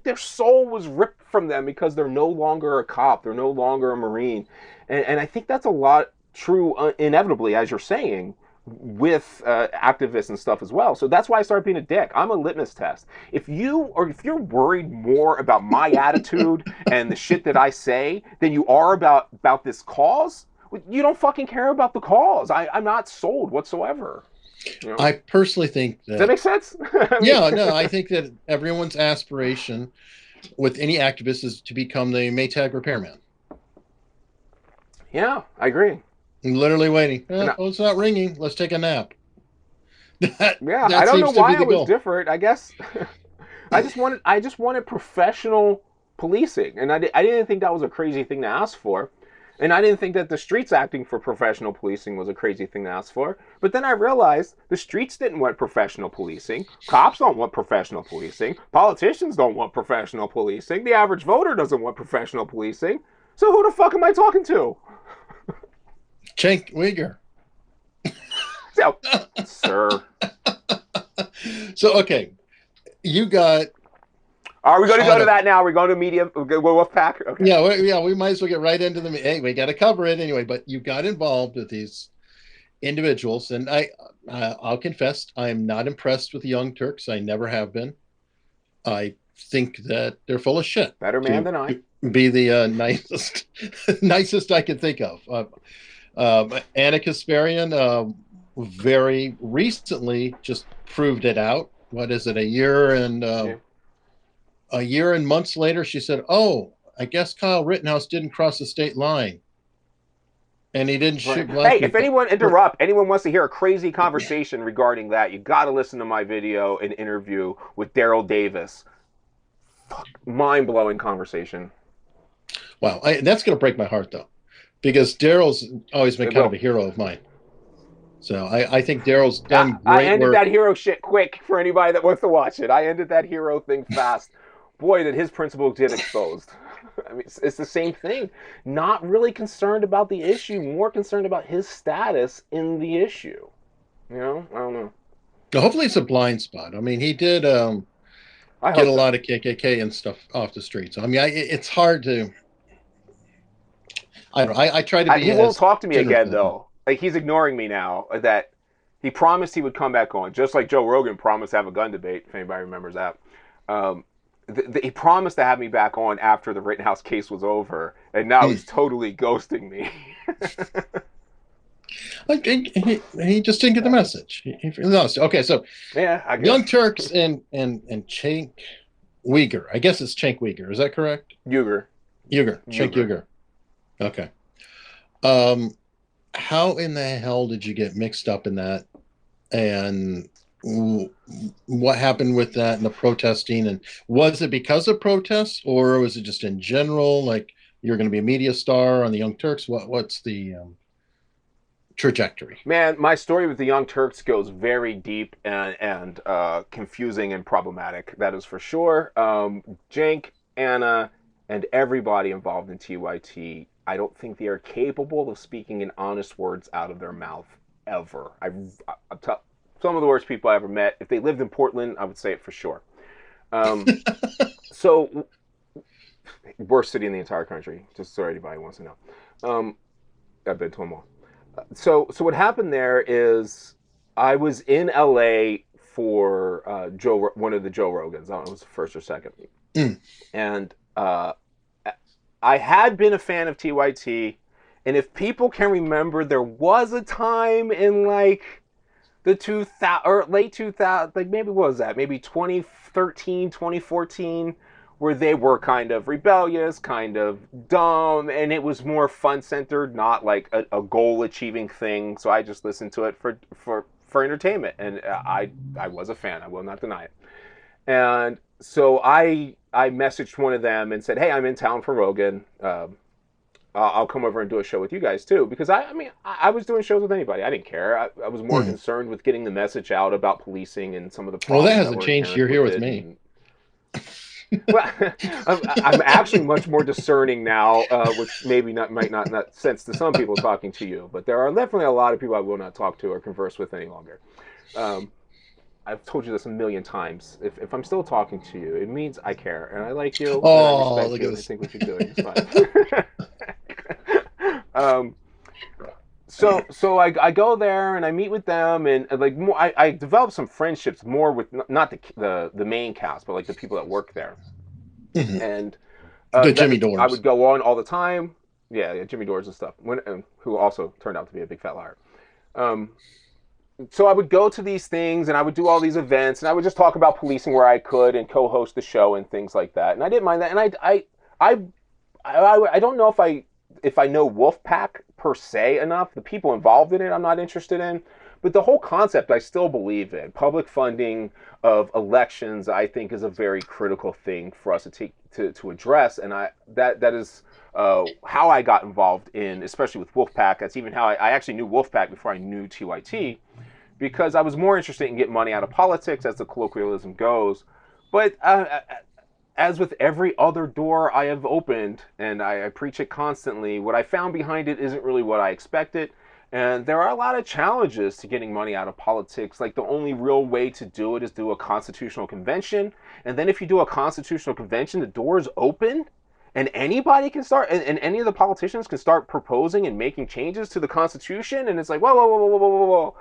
their soul was ripped from them because they're no longer a cop. They're no longer a Marine. And I think that's a lot true inevitably, as you're saying, with activists and stuff as well. So that's why I started being a dick. I'm a litmus test. If you're worried more about my attitude and the shit that I say than you are about this cause, you don't fucking care about the cause. I'm not sold whatsoever. You know? I personally think Does that make sense? Yeah, no, I think that everyone's aspiration with any activist is to become the Maytag repairman. Yeah, I agree. I'm literally waiting. Oh, it's not ringing. Let's take a nap. That I don't know why I was different. I guess I just wanted professional policing, and I didn't think that was a crazy thing to ask for. And I didn't think that the streets acting for professional policing was a crazy thing to ask for. But then I realized the streets didn't want professional policing. Cops don't want professional policing. Politicians don't want professional policing. The average voter doesn't want professional policing. So who the fuck am I talking to? Cenk Uygur. So, sir. So, okay. You got... Are we going to go to that now? We're going to media, Wolfpack? Okay. Yeah, we might as well get right into the... Hey, we got to cover it anyway, but you got involved with these individuals, and I'll confess, I am not impressed with the Young Turks. I never have been. I think that they're full of shit. Better man than I. Be the nicest I can think of. Anna Kasparian very recently just proved it out. What is it? A year and months later, she said, "Oh, I guess Kyle Rittenhouse didn't cross the state line, and he didn't shoot black people." If anyone wants to hear a crazy conversation regarding that, you got to listen to my video and interview with Daryl Davis. Mind-blowing conversation. Wow, that's going to break my heart, though, because Daryl's always been kind of a hero of mine. So I think Daryl's done great work. I ended that hero shit quick for anybody that wants to watch it. I ended that hero thing fast. Boy, did his principles get exposed. I mean, it's the same thing. Not really concerned about the issue, more concerned about his status in the issue. You know? I don't know. Hopefully it's a blind spot. I mean, he did get a lot of KKK and stuff off the streets. I mean, it's hard to... I don't know. I try to be... He won't talk to me again, though. Like, he's ignoring me now. That he promised he would come back on, just like Joe Rogan promised to have a gun debate, if anybody remembers that. He promised to have me back on after the Rittenhouse case was over, and now he's totally ghosting me. He just didn't get the message. He lost. Okay, so yeah, Young Turks and Cenk Uygur. I guess it's Cenk Uygur. Is that correct? Uygur. Cenk Uygur. Okay. How in the hell did you get mixed up in that? And what happened with that and the protesting? And was it because of protests, or was it just in general, like you're going to be a media star on the Young Turks? What's the trajectory? Man, my story with the Young Turks goes very deep and confusing and problematic. That is for sure. Cenk, Anna, and everybody involved in TYT, I don't think they are capable of speaking in honest words out of their mouth ever. Some of the worst people I ever met. If they lived in Portland, I would say it for sure. So, worst city in the entire country, just so anybody wants to know. I've been to them all. So what happened there is I was in LA for one of the Joe Rogans. I don't know if it was the first or second. And I had been a fan of TYT, and if people can remember, there was a time in like the 2000 or late 2000, like maybe what was that? Maybe 2013, 2014, where they were kind of rebellious, kind of dumb, and it was more fun-centered, not like a goal-achieving thing. So I just listened to it for entertainment, and I was a fan. I will not deny it. And so I messaged one of them and said, "Hey, I'm in town for Rogan. I'll come over and do a show with you guys too." Because I was doing shows with anybody. I didn't care. I was more concerned with getting the message out about policing and some of the problems. Well, that hasn't changed. You're here with me. Well, I'm actually much more discerning now, which maybe might not make sense to some people talking to you, but there are definitely a lot of people I will not talk to or converse with any longer. I've told you this a million times. If I'm still talking to you, it means I care and I like you. Oh, and I respect look you, at this. I think what you're doing is fine. So I go there and I meet with them, and like more, I developed some friendships more with not the main cast, but like the people that work there. Mhm. And The that Jimmy I would Dores. go on all the time. Yeah, Jimmy Dores and stuff. Who also turned out to be a big fat liar. Um, so I would go to these things and I would do all these events and I would just talk about policing where I could and co-host the show and things like that. And I didn't mind that. And I, I don't know if I know Wolfpack per se enough. The people involved in it, I'm not interested in. But the whole concept, I still believe in. Public funding of elections, I think, is a very critical thing for us to take to address. And that is how I got involved in, especially with Wolfpack. That's even how I actually knew Wolfpack before I knew TYT, because I was more interested in getting money out of politics, as the colloquialism goes. But as with every other door I have opened, and I preach it constantly, what I found behind it isn't really what I expected. And there are a lot of challenges to getting money out of politics. Like, the only real way to do it is do a constitutional convention. And then if you do a constitutional convention, the doors open and anybody can start, and any of the politicians can start proposing and making changes to the Constitution. And it's like, whoa, whoa, whoa, whoa, whoa, whoa, whoa.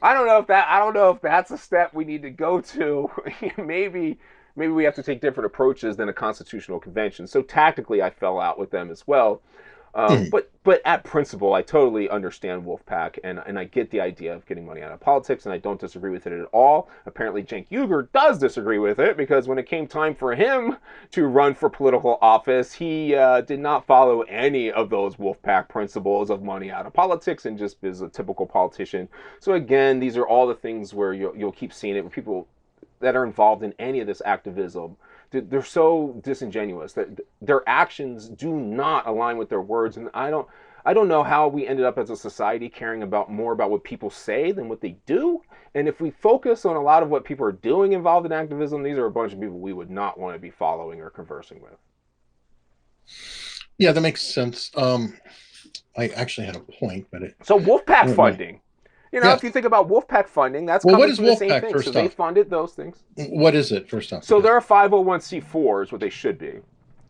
I don't know if that's a step we need to go to. maybe we have to take different approaches than a constitutional convention. So tactically, I fell out with them as well. Mhm. But at principle, I totally understand Wolfpack, and I get the idea of getting money out of politics, and I don't disagree with it at all. Apparently, Cenk Uygur does disagree with it, because when it came time for him to run for political office, he did not follow any of those Wolfpack principles of money out of politics and just is a typical politician. So again, these are all the things where you'll keep seeing it with people that are involved in any of this activism. They're so disingenuous that their actions do not align with their words. And I don't know how we ended up as a society caring more about what people say than what they do. And if we focus on a lot of what people are doing involved in activism, these are a bunch of people we would not want to be following or conversing with. Yeah, that makes sense. I actually had a point, but it So Wolfpack went away. funding. If Yes. you think about Wolfpack funding, that's Well, what coming is from the same Wolfpack thing. So first they off? funded those things. What is it first off? So Because they're a 501c4 is what they should be.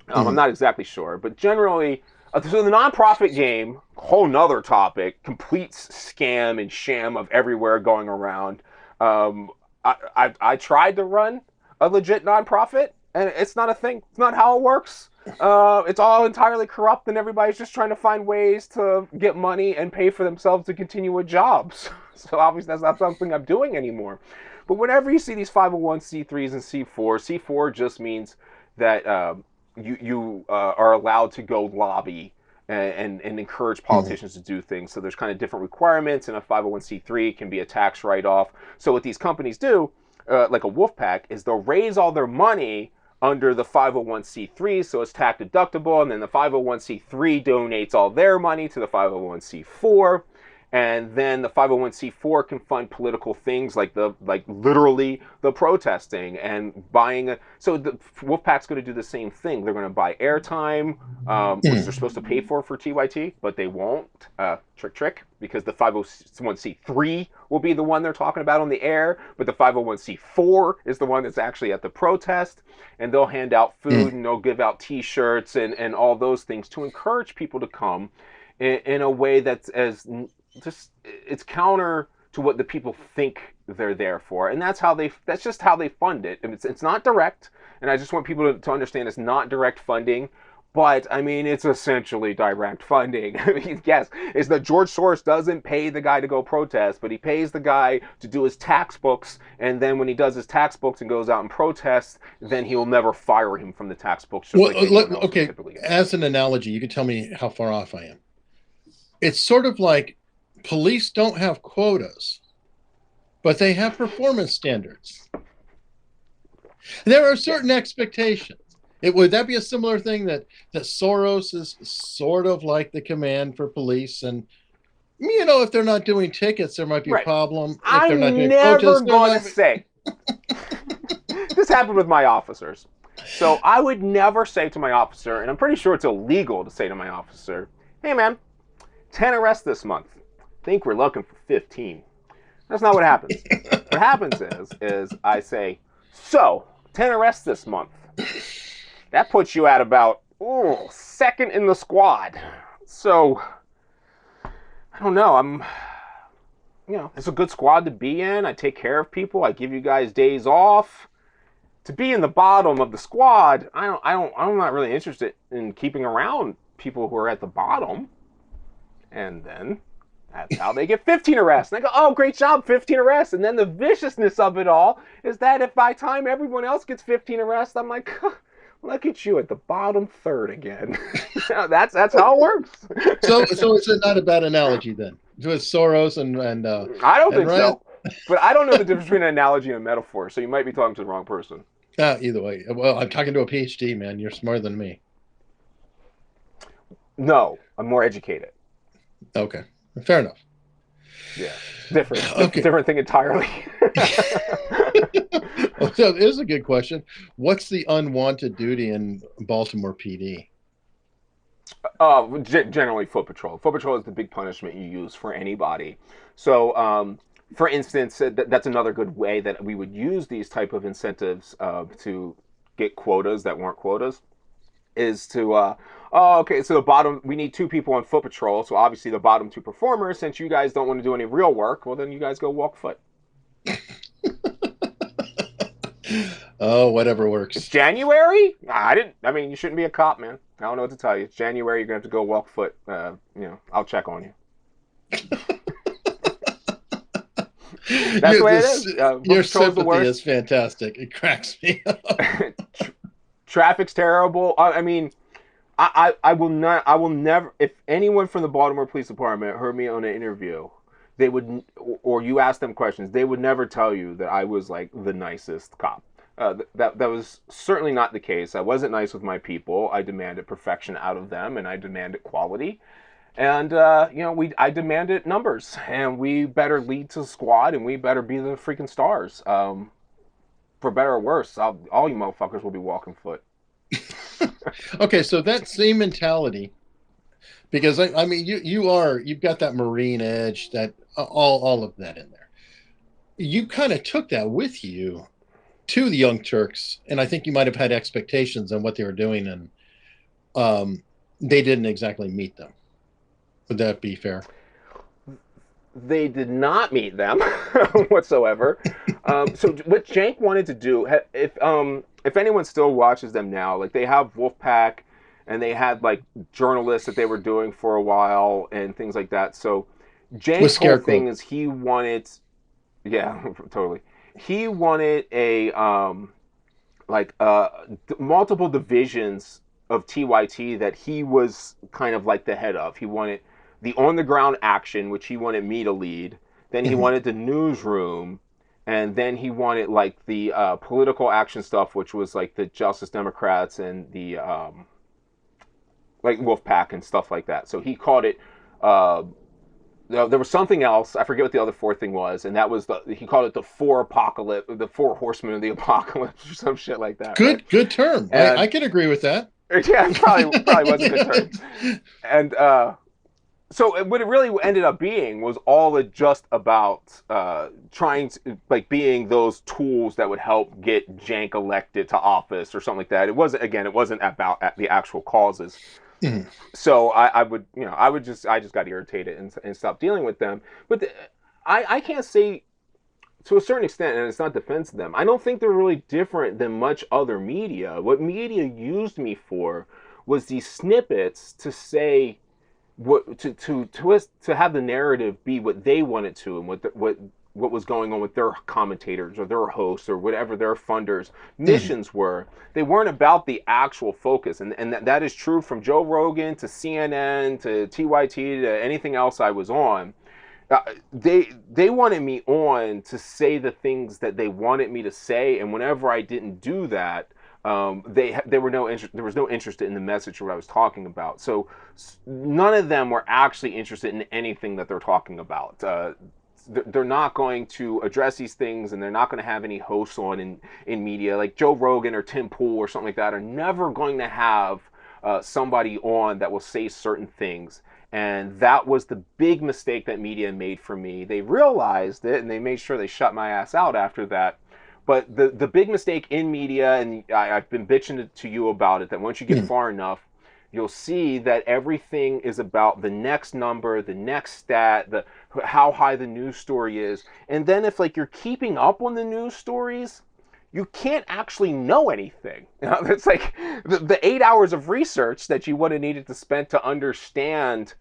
I'm Mhm. not exactly sure, but generally, so the nonprofit game, whole nother topic, complete scam and sham of everywhere going around. Um, I tried to run a legit nonprofit, and it's not a thing. It's not how it works. It's all entirely corrupt, and everybody's just trying to find ways to get money and pay for themselves to continue with jobs. So obviously, that's not something I'm doing anymore. But whenever you see these 501c3s and C4 just means that you are allowed to go lobby and encourage Mhm. politicians to do things. So there's kind of different requirements, and a 501c3 can be a tax write-off. So what these companies do, like a Wolfpack, is they'll raise all their money under the 501c3, so it's tax deductible, and then the 501c3 donates all their money to the 501c4. And then the 501c4 can fund political things like literally the protesting and buying. So the Wolfpack's going to do the same thing. They're going to buy airtime, which they're Mhm. supposed to pay for TYT, but they won't. Trick, because the 501c3 will be the one they're talking about on the air, but the 501c4 is the one that's actually at the protest. And they'll hand out food Mhm. and they'll give out T-shirts and all those things to encourage people to come in a way that's as just it's counter to what the people think they're there for, and that's just how they fund it. And it's not direct, and I just want people to understand it's not direct funding. But I mean, it's essentially direct funding. I mean, yes, it's that George Soros doesn't pay the guy to go protest, but he pays the guy to do his tax books. And then when he does his tax books and goes out and protests, then he'll never fire him from the tax books, just Well, like anyone else would okay. typically get fired. As an analogy, you can tell me how far off I am. It's sort of like police don't have quotas, but they have performance standards. There are Yeah. certain expectations. Would that be a similar thing that Soros is sort of like the command for police? And if they're not doing tickets, there might be a Right. problem. If they're not I'm doing never protests, there going to might be. say this happened with my officers. So I would never say to my officer, and I'm pretty sure it's illegal to say to my officer, "Hey man, 10 arrests this month. I think we're looking for 15." That's not what happens. What happens is I say, "So, 10 arrests this month. That puts you at about second in the squad. So don't know. It's a good squad to be in. I take care of people. I give you guys days off. To be in the bottom of the squad, I'm not really interested in keeping around people who are at the bottom. And then that's how they get 15 arrests. And I go, oh, great job, 15 arrests. And then the viciousness of it all is that if by time everyone else gets 15 arrests, I'm like, look at you at the bottom third again. that's how it works. So it's not a bad analogy then. With Soros and I don't and think Ryan. so. But I don't know the difference between an analogy and a metaphor, so you might be talking to the wrong person. Either way. Well, I'm talking to a PhD, man. You're smarter than me. No, I'm more educated. Okay. Fair enough. Yeah. Different. Okay. Different thing entirely. So this is a good question. What's the unwanted duty in Baltimore PD? Generally foot patrol. Foot patrol is the big punishment you use for anybody. So, for instance, that's another good way that we would use these type of incentives to get quotas that weren't quotas is to, okay, so we need 2 people on foot patrol. So obviously the bottom 2 performers, since you guys don't want to do any real work, well, then you guys go walk foot. Oh, whatever works. It's January? You shouldn't be a cop, man. I don't know what to tell you. It's January. You're going to have to go walk foot. I'll check on you. That's the way it is. Your sympathy is fantastic. It cracks me up. Traffic's terrible. I will never, if anyone from the Baltimore Police Department heard me on an interview, they would, or you ask them questions, they would never tell you that I was like the nicest cop. That was certainly not the case. I wasn't nice with my people. I demanded perfection out of them, and I demanded quality. And, I demanded numbers, and we better lead to the squad, and we better be the freaking stars. For better or worse, all you motherfuckers will be walking foot. Okay, so that same mentality, because you've got that Marine edge, that all of that in there. You kind of took that with you to the Young Turks, and I think you might have had expectations on what they were doing, and they didn't exactly meet them. Would that be fair? They did not meet them whatsoever. So what Jank wanted to do, if anyone still watches them now, like they have Wolfpack, and they had like journalists that they were doing for a while and things like that. So Jank's whole thing is he wanted, yeah, totally. He wanted multiple divisions of TYT that he was kind of like the head of. He wanted the on-the-ground action, which he wanted me to lead. Then he wanted the newsroom. And then he wanted like the political action stuff, which was like the Justice Democrats and the like Wolfpack and stuff like that. So he called it, there was something else. I forget what the other 4th thing was. And that was he called it the 4 horsemen of the apocalypse or some shit like that. Good term. I can agree with that. Yeah, probably was a good term. And so what it really ended up being was all just about trying to, like, being those tools that would help get Jank elected to office or something like that. It wasn't about the actual causes. Mm-hmm. So I just got irritated and stopped dealing with them. But I can't say, to a certain extent, and it's not defense of them, I don't think they're really different than much other media. What media used me for was these snippets to say, to have the narrative be what they wanted to, and what was going on with their commentators or their hosts or whatever their funders' missions were. They weren't about the actual focus, and that is true from Joe Rogan to CNN to TYT to anything else I was on. They wanted me on to say the things that they wanted me to say, and whenever I didn't do that, there was no interest in the message of what I was talking about. So none of them were actually interested in anything that they're talking about. They're not going to address these things, and they're not going to have any hosts on in media like Joe Rogan or Tim Pool or something like that are never going to have somebody on that will say certain things. And that was the big mistake that media made for me. They realized it, and they made sure they shut my ass out after that. But the big mistake in media, and I've been bitching to you about it, that once you get far enough, you'll see that everything is about the next number, the next stat, how high the news story is. And then if like you're keeping up on the news stories, you can't actually know anything. It's like the 8 hours of research that you would have needed to spend to understand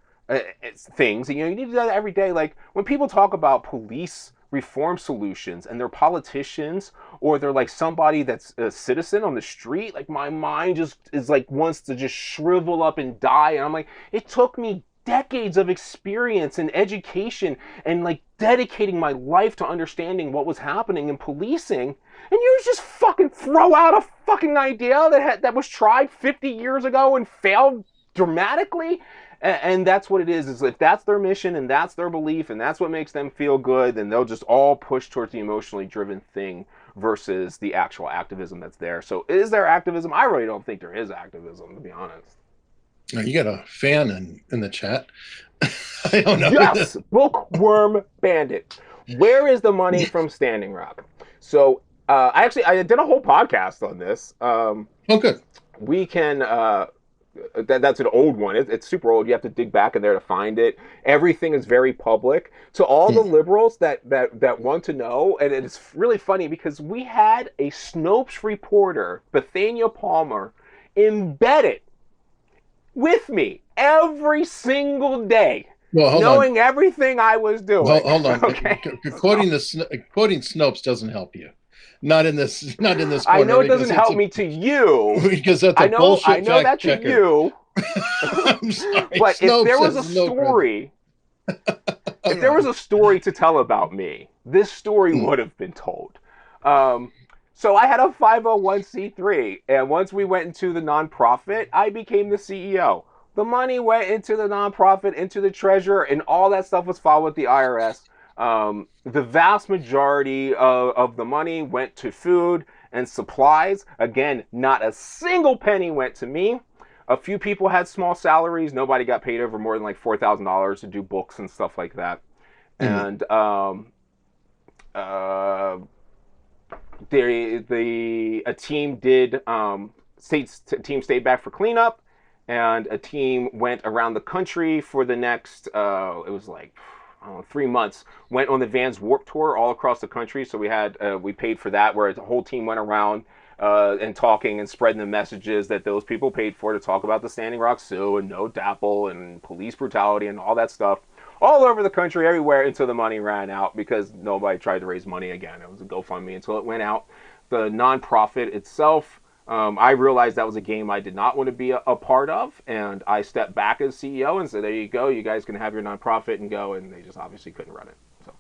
things. And, you need to do that every day. Like when people talk about police reform solutions and they're politicians or they're like somebody that's a citizen on the street, like my mind just is like wants to just shrivel up and die. And I'm like, it took me decades of experience and education and like dedicating my life to understanding what was happening in policing, and you just fucking throw out a fucking idea that was tried 50 years ago and failed dramatically. And that's what it is if that's their mission and that's their belief and that's what makes them feel good, then they'll just all push towards the emotionally driven thing versus the actual activism that's there. So is there activism? I really don't think there is activism, to be honest. You got a fan in the chat. I don't know. Yes, Bookworm Bandit. Where is the money from Standing Rock? So I did a whole podcast on this. Oh, good. We can... that's an old one. It's super old. You have to dig back in there to find it. Everything is very public. To all the liberals that want to know, and it's really funny because we had a Snopes reporter, Bethania Palmer, embedded with me every single day, knowing everything I was doing. Hold on. Okay. Quoting Snopes doesn't help you. Not in this corner. I know it doesn't help me to you. Because that's a bullshit I know that checker. To you. I'm sorry. But Snopes if there was a story, if there was a story to tell about me, this story would have been told. So I had a 501c3, and once we went into the nonprofit, I became the CEO. The money went into the nonprofit, into the treasurer, and all that stuff was filed with the IRS. The vast majority of the money went to food and supplies. Again, not a single penny went to me. A few people had small salaries. Nobody got paid over more than like $4,000 to do books and stuff like that. And a team stayed back for cleanup, and a team went around the country for the next it was like 3 months, went on the Vans Warped Tour all across the country. So we paid for that, where the whole team went around and talking and spreading the messages that those people paid for to talk about the Standing Rock Sioux and no DAPL and police brutality and all that stuff all over the country, everywhere, until the money ran out because nobody tried to raise money again. It was a GoFundMe until it went out. The nonprofit itself, I realized that was a game I did not want to be a part of, and I stepped back as CEO and said, there you go, you guys can have your nonprofit and go, and they just obviously couldn't run it. So.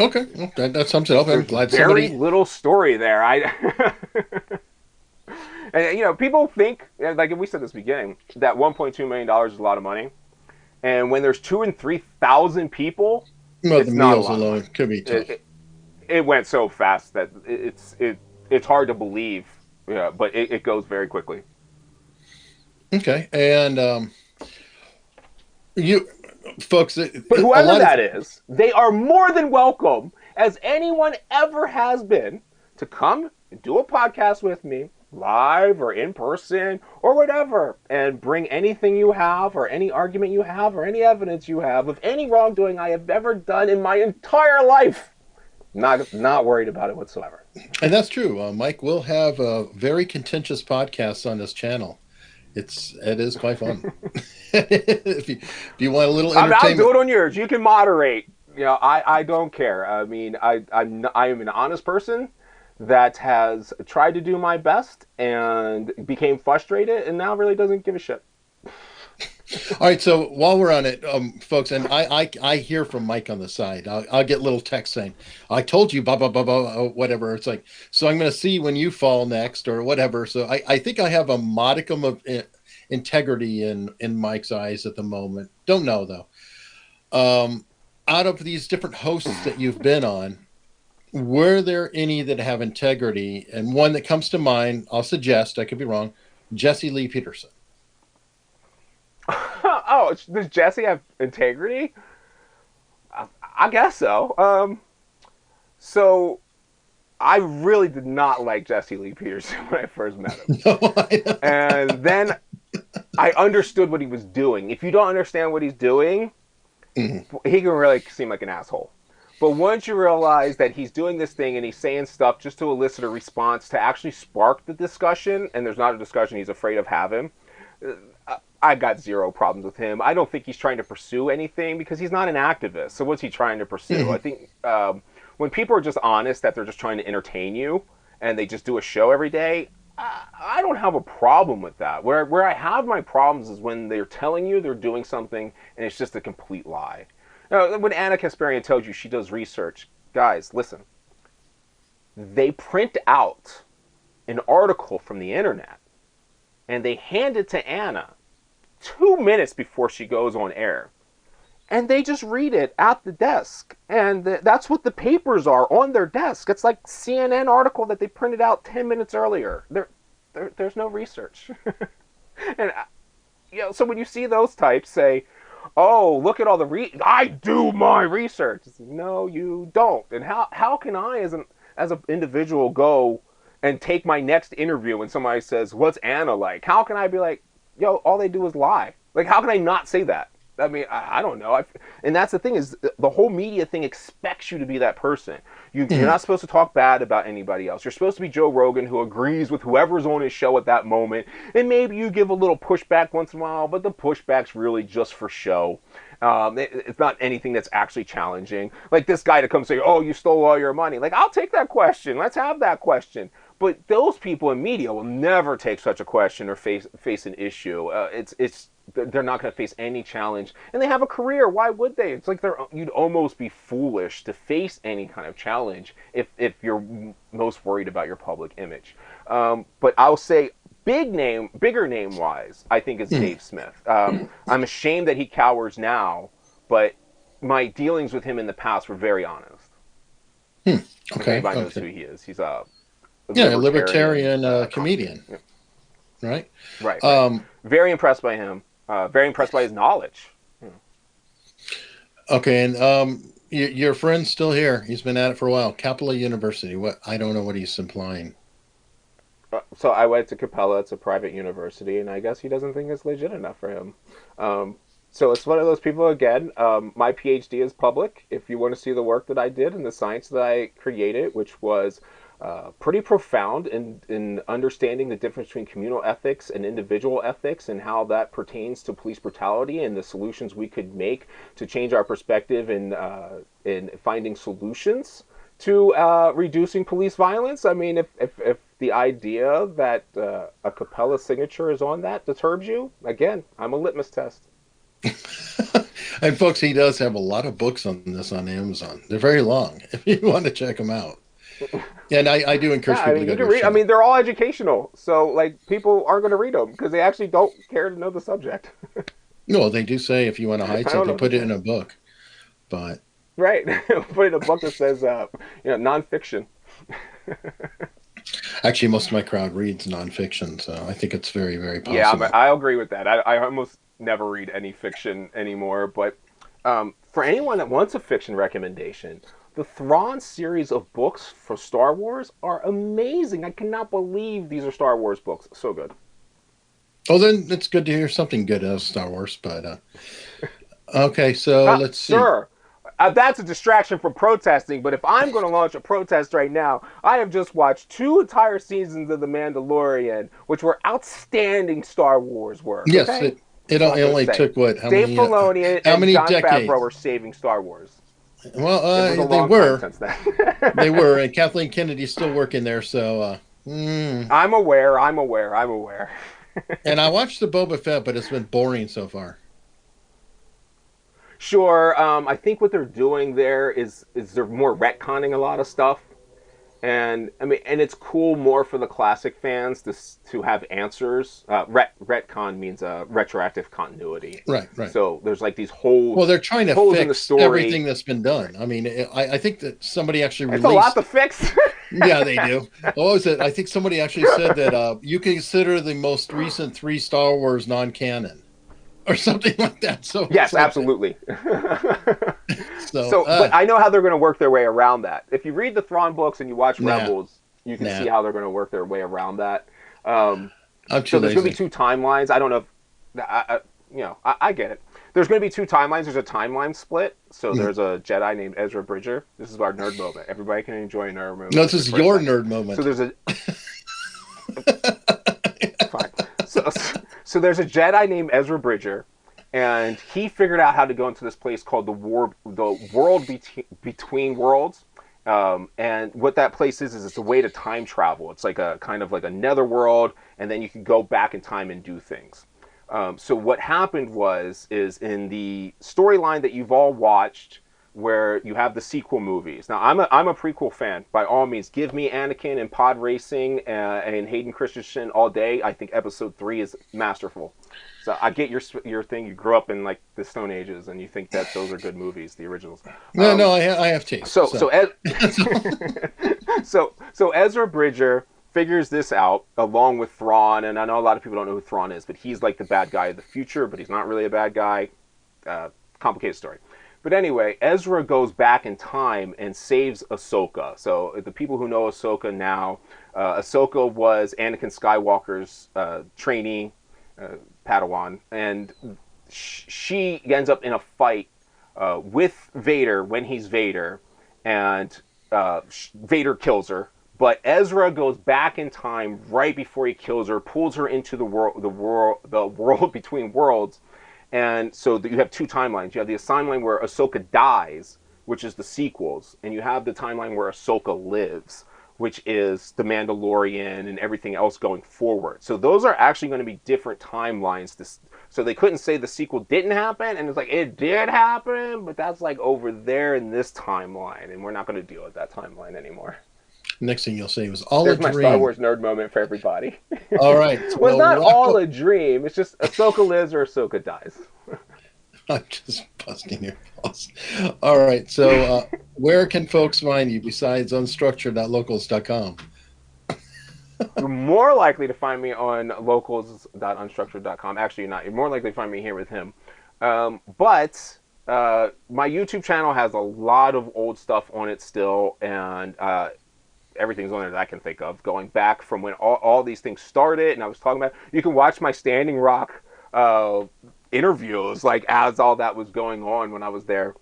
Okay, well, that sums it up. I'm glad very little story there. And people think, like we said at the beginning, that $1.2 million is a lot of money, and when there's 2,000 and 3,000 people, it's the not meals a lot alone could be tough. It went so fast that it's hard to believe. Yeah, but it goes very quickly. Okay, and you folks, but whoever that is, they are more than welcome, as anyone ever has been, to come and do a podcast with me, live or in person or whatever, and bring anything you have or any argument you have or any evidence you have of any wrongdoing I have ever done in my entire life. Not worried about it whatsoever. And that's true. Mike will have a very contentious podcast on this channel. It is quite fun. if you want a little entertainment, I'll do it on yours. You can moderate. I don't care. I mean, I am an honest person that has tried to do my best and became frustrated and now really doesn't give a shit. All right, so while we're on it, folks, and I hear from Mike on the side. I'll get little text saying, "I told you, blah blah blah blah," whatever. It's like, so I'm going to see when you fall next or whatever. So I think I have a modicum of integrity in Mike's eyes at the moment. Don't know though. Out of these different hosts that you've been on, were there any that have integrity? And one that comes to mind, I'll suggest, I could be wrong, Jesse Lee Peterson. Oh, does Jesse have integrity? I guess so. So I really did not like Jesse Lee Peterson when I first met him. No, and then I understood what he was doing. If you don't understand what he's doing, he can really seem like an asshole. But once you realize that he's doing this thing and he's saying stuff just to elicit a response to actually spark the discussion, and there's not a discussion he's afraid of having, I got zero problems with him. I don't think he's trying to pursue anything because he's not an activist. So what's he trying to pursue? I think when people are just honest that they're just trying to entertain you and they just do a show every day, I don't have a problem with that. Where I have my problems is when they're telling you they're doing something and it's just a complete lie. When Anna Kasparian tells you she does research, guys, listen. They print out an article from the internet and they hand it to Anna 2 minutes before she goes on air. And they just read it at the desk. And that's what the papers are on their desk. It's like CNN article that they printed out 10 minutes earlier. There's no research. And so when you see those types say, oh, look at all the I do my research. It's, no, you don't. And how can I, as an individual, go and take my next interview when somebody says, what's Anna like? How can I be like, yo, all they do is lie? Like, how can I not say that? I mean, I don't know. And that's the thing is the whole media thing expects you to be that person. You're not supposed to talk bad about anybody else. You're supposed to be Joe Rogan who agrees with whoever's on his show at that moment. And maybe you give a little pushback once in a while, but the pushback's really just for show. It's not anything that's actually challenging. Like this guy to come say, oh, you stole all your money. Like, I'll take that question. Let's have that question. But those people in media will never take such a question or face an issue. They're not going to face any challenge, and they have a career. Why would they? It's like you'd almost be foolish to face any kind of challenge if you're most worried about your public image. But I'll say bigger name wise, I think is Dave Smith. I'm ashamed that he cowers now, but my dealings with him in the past were very honest. Okay. Everybody knows who he is. He's a libertarian comedian. Yeah. Right. Right. Very impressed by him. Very impressed by his knowledge. Okay, and your friend's still here. He's been at it for a while. Capella University. What? I don't know what he's implying. So I went to Capella. It's a private university, and I guess he doesn't think it's legit enough for him. So it's one of those people, again, my PhD is public. If you want to see the work that I did and the science that I created, which was pretty profound in understanding the difference between communal ethics and individual ethics and how that pertains to police brutality and the solutions we could make to change our perspective in finding solutions to reducing police violence. I mean, if the idea that a Capella signature is on that disturbs you, again, I'm a litmus test. And folks, he does have a lot of books on this on Amazon. They're very long if you want to check them out. And I do encourage people to go read. I mean, they're all educational, so like people aren't going to read them because they actually don't care to know the subject. No, they do say if you want to hide something, put it in a book. But right, put it in a book that says nonfiction. Actually, most of my crowd reads nonfiction, so I think it's very, very possible. Yeah, I agree with that. I almost never read any fiction anymore. But for anyone that wants a fiction recommendation, the Thrawn series of books for Star Wars are amazing. I cannot believe these are Star Wars books. So good. Oh, then it's good to hear something good of Star Wars. But okay, so let's see. Sure. That's a distraction from protesting, but if I'm going to launch a protest right now, I have just watched 2 entire seasons of The Mandalorian, which were outstanding Star Wars work. Yes, okay? it only took what? Dave Filoni and John decades? Favreau were saving Star Wars. Well, they were. They were, and Kathleen Kennedy's still working there, so... I'm aware. And I watched the Boba Fett, but it's been boring so far. Sure. I think what they're doing there is they're more retconning a lot of stuff. And I mean, and it's cool more for the classic fans to have answers. Retcon means retroactive continuity. Right. So there's like these holes. Well, they're trying to fix everything that's been done. I mean, I think that somebody actually released. It's a lot to fix. Yeah, they do. What was it? I think somebody actually said that you consider the most recent 3 Star Wars non-canon. Or something like that. So yes, absolutely. But I know how they're going to work their way around that. If you read the Thrawn books and you watch Rebels, you can see how they're going to work their way around that. So there's going to be 2 timelines. I don't know I get it. There's going to be two timelines. There's a timeline split. So there's a Jedi named Ezra Bridger. This is our nerd moment. Everybody can enjoy a nerd moment. No, this is your nerd moment. So there's a fine. So there's a Jedi named Ezra Bridger, and he figured out how to go into this place called the world between worlds. And what that place is it's a way to time travel. It's like a kind of like a netherworld, and then you can go back in time and do things. So what happened is in the storyline that you've all watched, where you have the sequel movies. Now I'm a prequel fan. By all means, give me Anakin and pod racing and Hayden Christensen all day. I think Episode 3 is masterful. So I get your thing. You grew up in like the Stone Ages, and you think that those are good movies, the originals. No, I have taste. So Ezra Bridger figures this out along with Thrawn, and I know a lot of people don't know who Thrawn is, but he's like the bad guy of the future, but he's not really a bad guy. Complicated story. But anyway, Ezra goes back in time and saves Ahsoka. So the people who know Ahsoka now, Ahsoka was Anakin Skywalker's trainee, Padawan, and she ends up in a fight with Vader when he's Vader, and Vader kills her. But Ezra goes back in time right before he kills her, pulls her into the world between worlds. And so you have two timelines. You have the timeline where Ahsoka dies, which is the sequels, and you have the timeline where Ahsoka lives, which is the Mandalorian and everything else going forward. So those are actually going to be different timelines. So they couldn't say the sequel didn't happen, and it's like, it did happen, but that's like over there in this timeline, and we're not going to deal with that timeline anymore. Next thing you'll say was all There's a dream. There's my Star Wars nerd moment for everybody. All right. Well, it's not all a dream. It's just Ahsoka lives or Ahsoka dies. I'm just busting your balls. All right. So where can folks find you besides unstructured.locals.com? You're more likely to find me on locals.unstructured.com. Actually, you're not. You're more likely to find me here with him. But my YouTube channel has a lot of old stuff on it still, and everything's on there that I can think of, going back from when all these things started, and I was talking about. You can watch my Standing Rock interviews, like as all that was going on when I was there.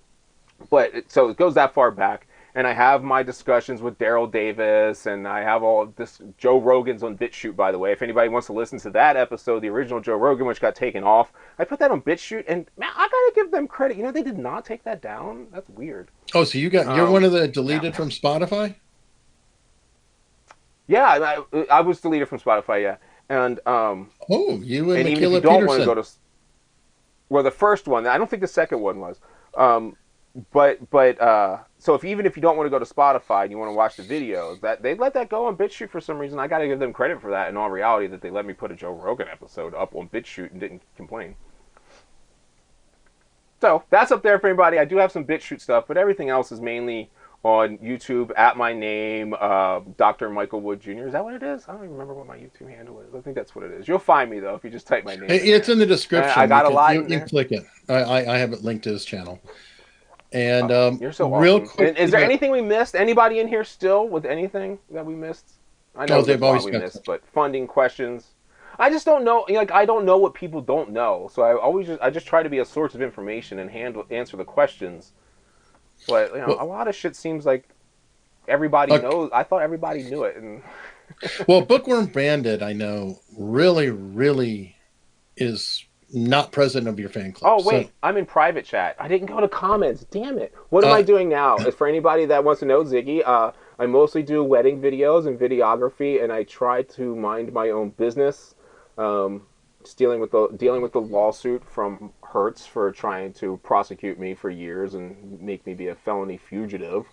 But so it goes that far back, and I have my discussions with Daryl Davis, and I have all of this. Joe Rogan's on BitChute, by the way. If anybody wants to listen to that episode, the original Joe Rogan, which got taken off, I put that on BitChute, and man, I gotta give them credit. You know, they did not take that down. That's weird. Oh, so you're one of the deleted from Spotify? Yeah, I was deleted from Spotify. Yeah, and you and even if you don't want to go to, well, the first one, I don't think the second one was, so even if you don't want to go to Spotify and you want to watch the videos, that they let that go on BitChute for some reason. I got to give them credit for that. In all reality, that they let me put a Joe Rogan episode up on BitChute and didn't complain. So that's up there for anybody. I do have some BitChute stuff, but everything else is mainly on YouTube at my name, Dr. Michael Wood Jr. Is that what it is? I don't even remember what my YouTube handle is. I think that's what it is. You'll find me, though, if you just type my name. It's in the description. I got a lot. You can click it. I have it linked to his channel. And you're so real awesome. quick, is there anything we missed? Anybody in here still with anything that we missed? I know they've always missed, but funding questions. I just don't know. Like, I don't know what people don't know, so I just try to be a source of information and answer the questions. But a lot of shit seems like everybody knows. I thought everybody knew it. And well, Bookworm Bandit, I know, really is not president of your fan club. Oh wait, I'm in private chat. I didn't go to comments. Damn it! What am I doing now? For anybody that wants to know, Ziggy, I mostly do wedding videos and videography, and I try to mind my own business. Dealing with the lawsuit from Hertz for trying to prosecute me for years and make me be a felony fugitive.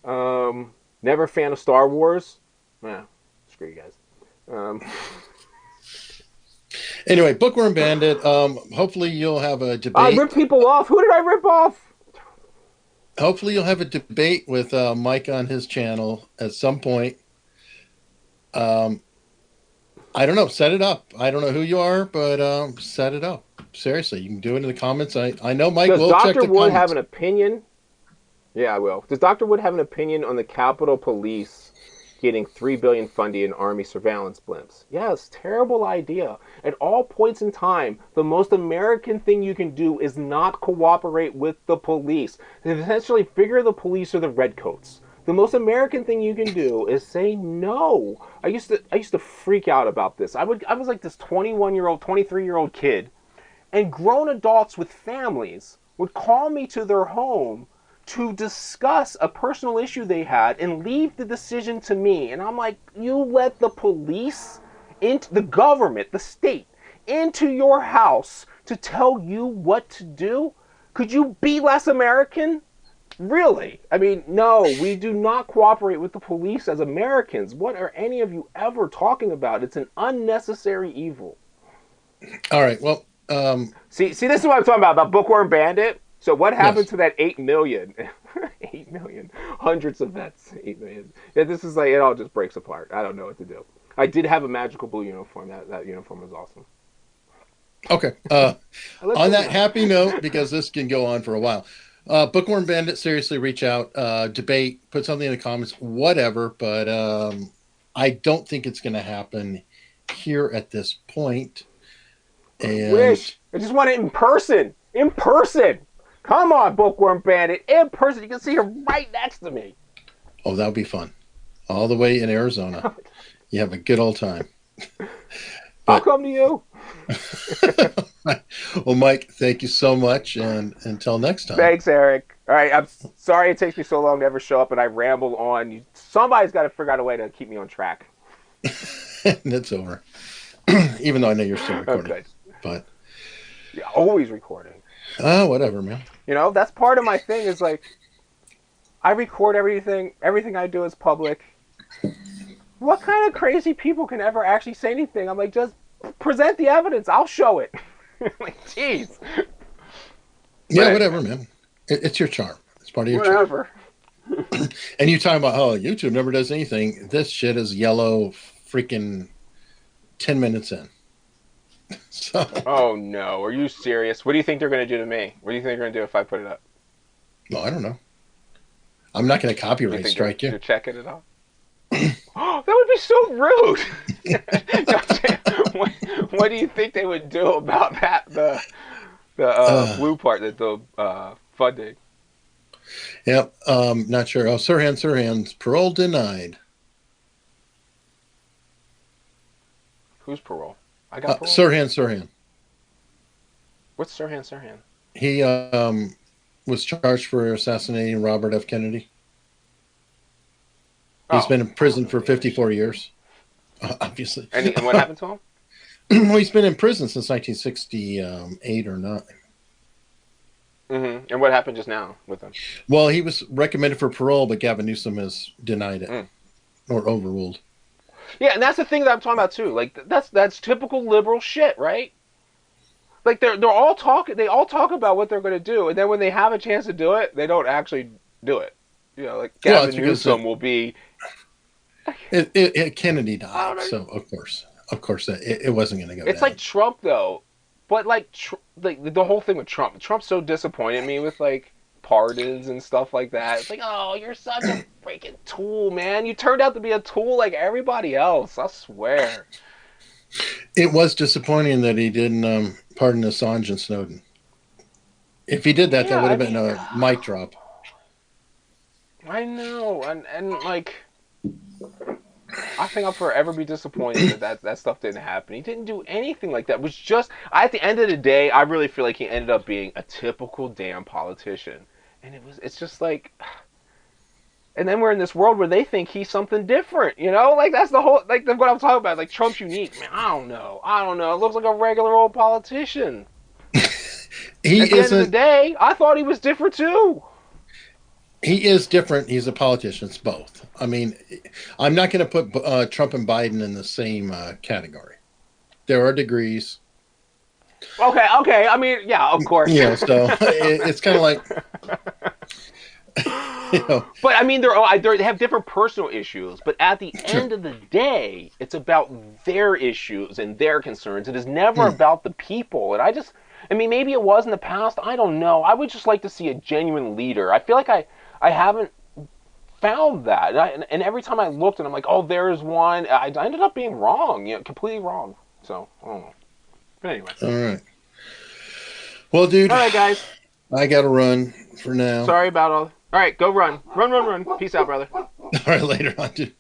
Never a fan of Star Wars. Screw you guys. Anyway, Bookworm Bandit. Hopefully you'll have a debate. I ripped people off. Who did I rip off? Hopefully you'll have a debate with Mike on his channel at some point. I don't know. Set it up. I don't know who you are, but set it up. Seriously, you can do it in the comments. I know Mike will check the comments. Does Dr. Wood have an opinion? Yeah, I will. Does Dr. Wood have an opinion on the Capitol Police getting $3 billion funding in Army surveillance blimps. Yes, terrible idea. At all points in time, the most American thing you can do is not cooperate with the police. Essentially, figure the police are the redcoats. The most American thing you can do is say no. I used to freak out about this. I was like this 21-year-old, 23-year-old kid, and grown adults with families would call me to their home to discuss a personal issue they had and leave the decision to me. And I'm like, you let the police, into the government, the state, into your house to tell you what to do? Could you be less American? Really? I mean, no, we do not cooperate with the police as Americans. What are any of you ever talking about? It's an unnecessary evil. All right, well... See, this is what I'm talking about Bookworm Bandit. So what happened to that 8 million? 8 million. Hundreds of vets. 8 million. Yeah, this is like, it all just breaks apart. I don't know what to do. I did have a magical blue uniform. That uniform was awesome. Okay. On that happy note, because this can go on for a while, Bookworm Bandit, seriously, reach out, debate, put something in the comments, whatever. But I don't think it's going to happen here at this point. And I just want it in person. In person. Come on, Bookworm Bandit. In person. You can see her right next to me. Oh, that would be fun. All the way in Arizona. You have a good old time. I'll come to you. Well, Mike, thank you so much, and until next time. Thanks, Eric. All right, I'm sorry it takes me so long to ever show up, and I ramble on. Somebody's got to figure out a way to keep me on track. It's over. Even though I know you're still recording. Okay. But you're always recording. Whatever, man. You know, that's part of my thing is like, I record everything. Everything I do is public. What kind of crazy people can ever actually say anything? I'm like, just present the evidence. I'll show it. Like, jeez. Yeah, whatever, man. It's your charm. It's part of your charm. And you talking about, YouTube never does anything. This shit is yellow freaking 10 minutes in. So. Oh, no. Are you serious? What do you think they're going to do to me? What do you think they're going to do if I put it up? No, I don't know. I'm not going to copyright strike you. You're checking it out? Oh, that would be so rude. What do you think they would do about that? The blue part, the funding. Yep. Not sure. Oh, Sirhan's parole denied. Who's parole? I got parole. Sirhan. What's Sirhan? He was charged for assassinating Robert F. Kennedy. He's been in prison for 54 years, obviously. And what happened to him? Well, he's been in prison since 1968 or 9. Mm-hmm. And what happened just now with him? Well, he was recommended for parole, but Gavin Newsom has denied it or overruled. Yeah, and that's the thing that I'm talking about too. Like that's typical liberal shit, right? Like they're all talking. They all talk about what they're going to do, and then when they have a chance to do it, they don't actually do it. You know, like Gavin Newsom will be. Kennedy died, so of course, it wasn't going to go. It's down. Like Trump though, but like the whole thing with Trump. Trump's so disappointed me with like pardons and stuff like that. It's like, oh, you're such a freaking tool, man. You turned out to be a tool like everybody else. I swear. It was disappointing that he didn't pardon Assange and Snowden. If he did that, that would have been a mic drop. I know, and like, I think I'll forever be disappointed that stuff didn't happen. He didn't do anything like that. It was just, at the end of the day, I really feel like he ended up being a typical damn politician. And it's just like, and then we're in this world where they think he's something different, you know? Like, that's the whole, like, what I'm talking about. Like, Trump's unique. Man, I don't know. It looks like a regular old politician. At the end of the day, I thought he was different too. He is different. He's a politician. It's both. I mean, I'm not going to put Trump and Biden in the same category. There are degrees. Okay. I mean, yeah, of course. Yeah, so it's kind of like, you know. But I mean, they have different personal issues. But at the end of the day, it's about their issues and their concerns. It is never about the people. And I mean, maybe it was in the past. I don't know. I would just like to see a genuine leader. I feel like I haven't found that, and every time I looked, and I'm like, oh, there's one. I ended up being wrong, completely wrong. So I don't know. But anyway. All right. Well, dude. All right, guys. I gotta run for now. Sorry about all. All right, go run. Run. Peace out, brother. All right, later on, dude.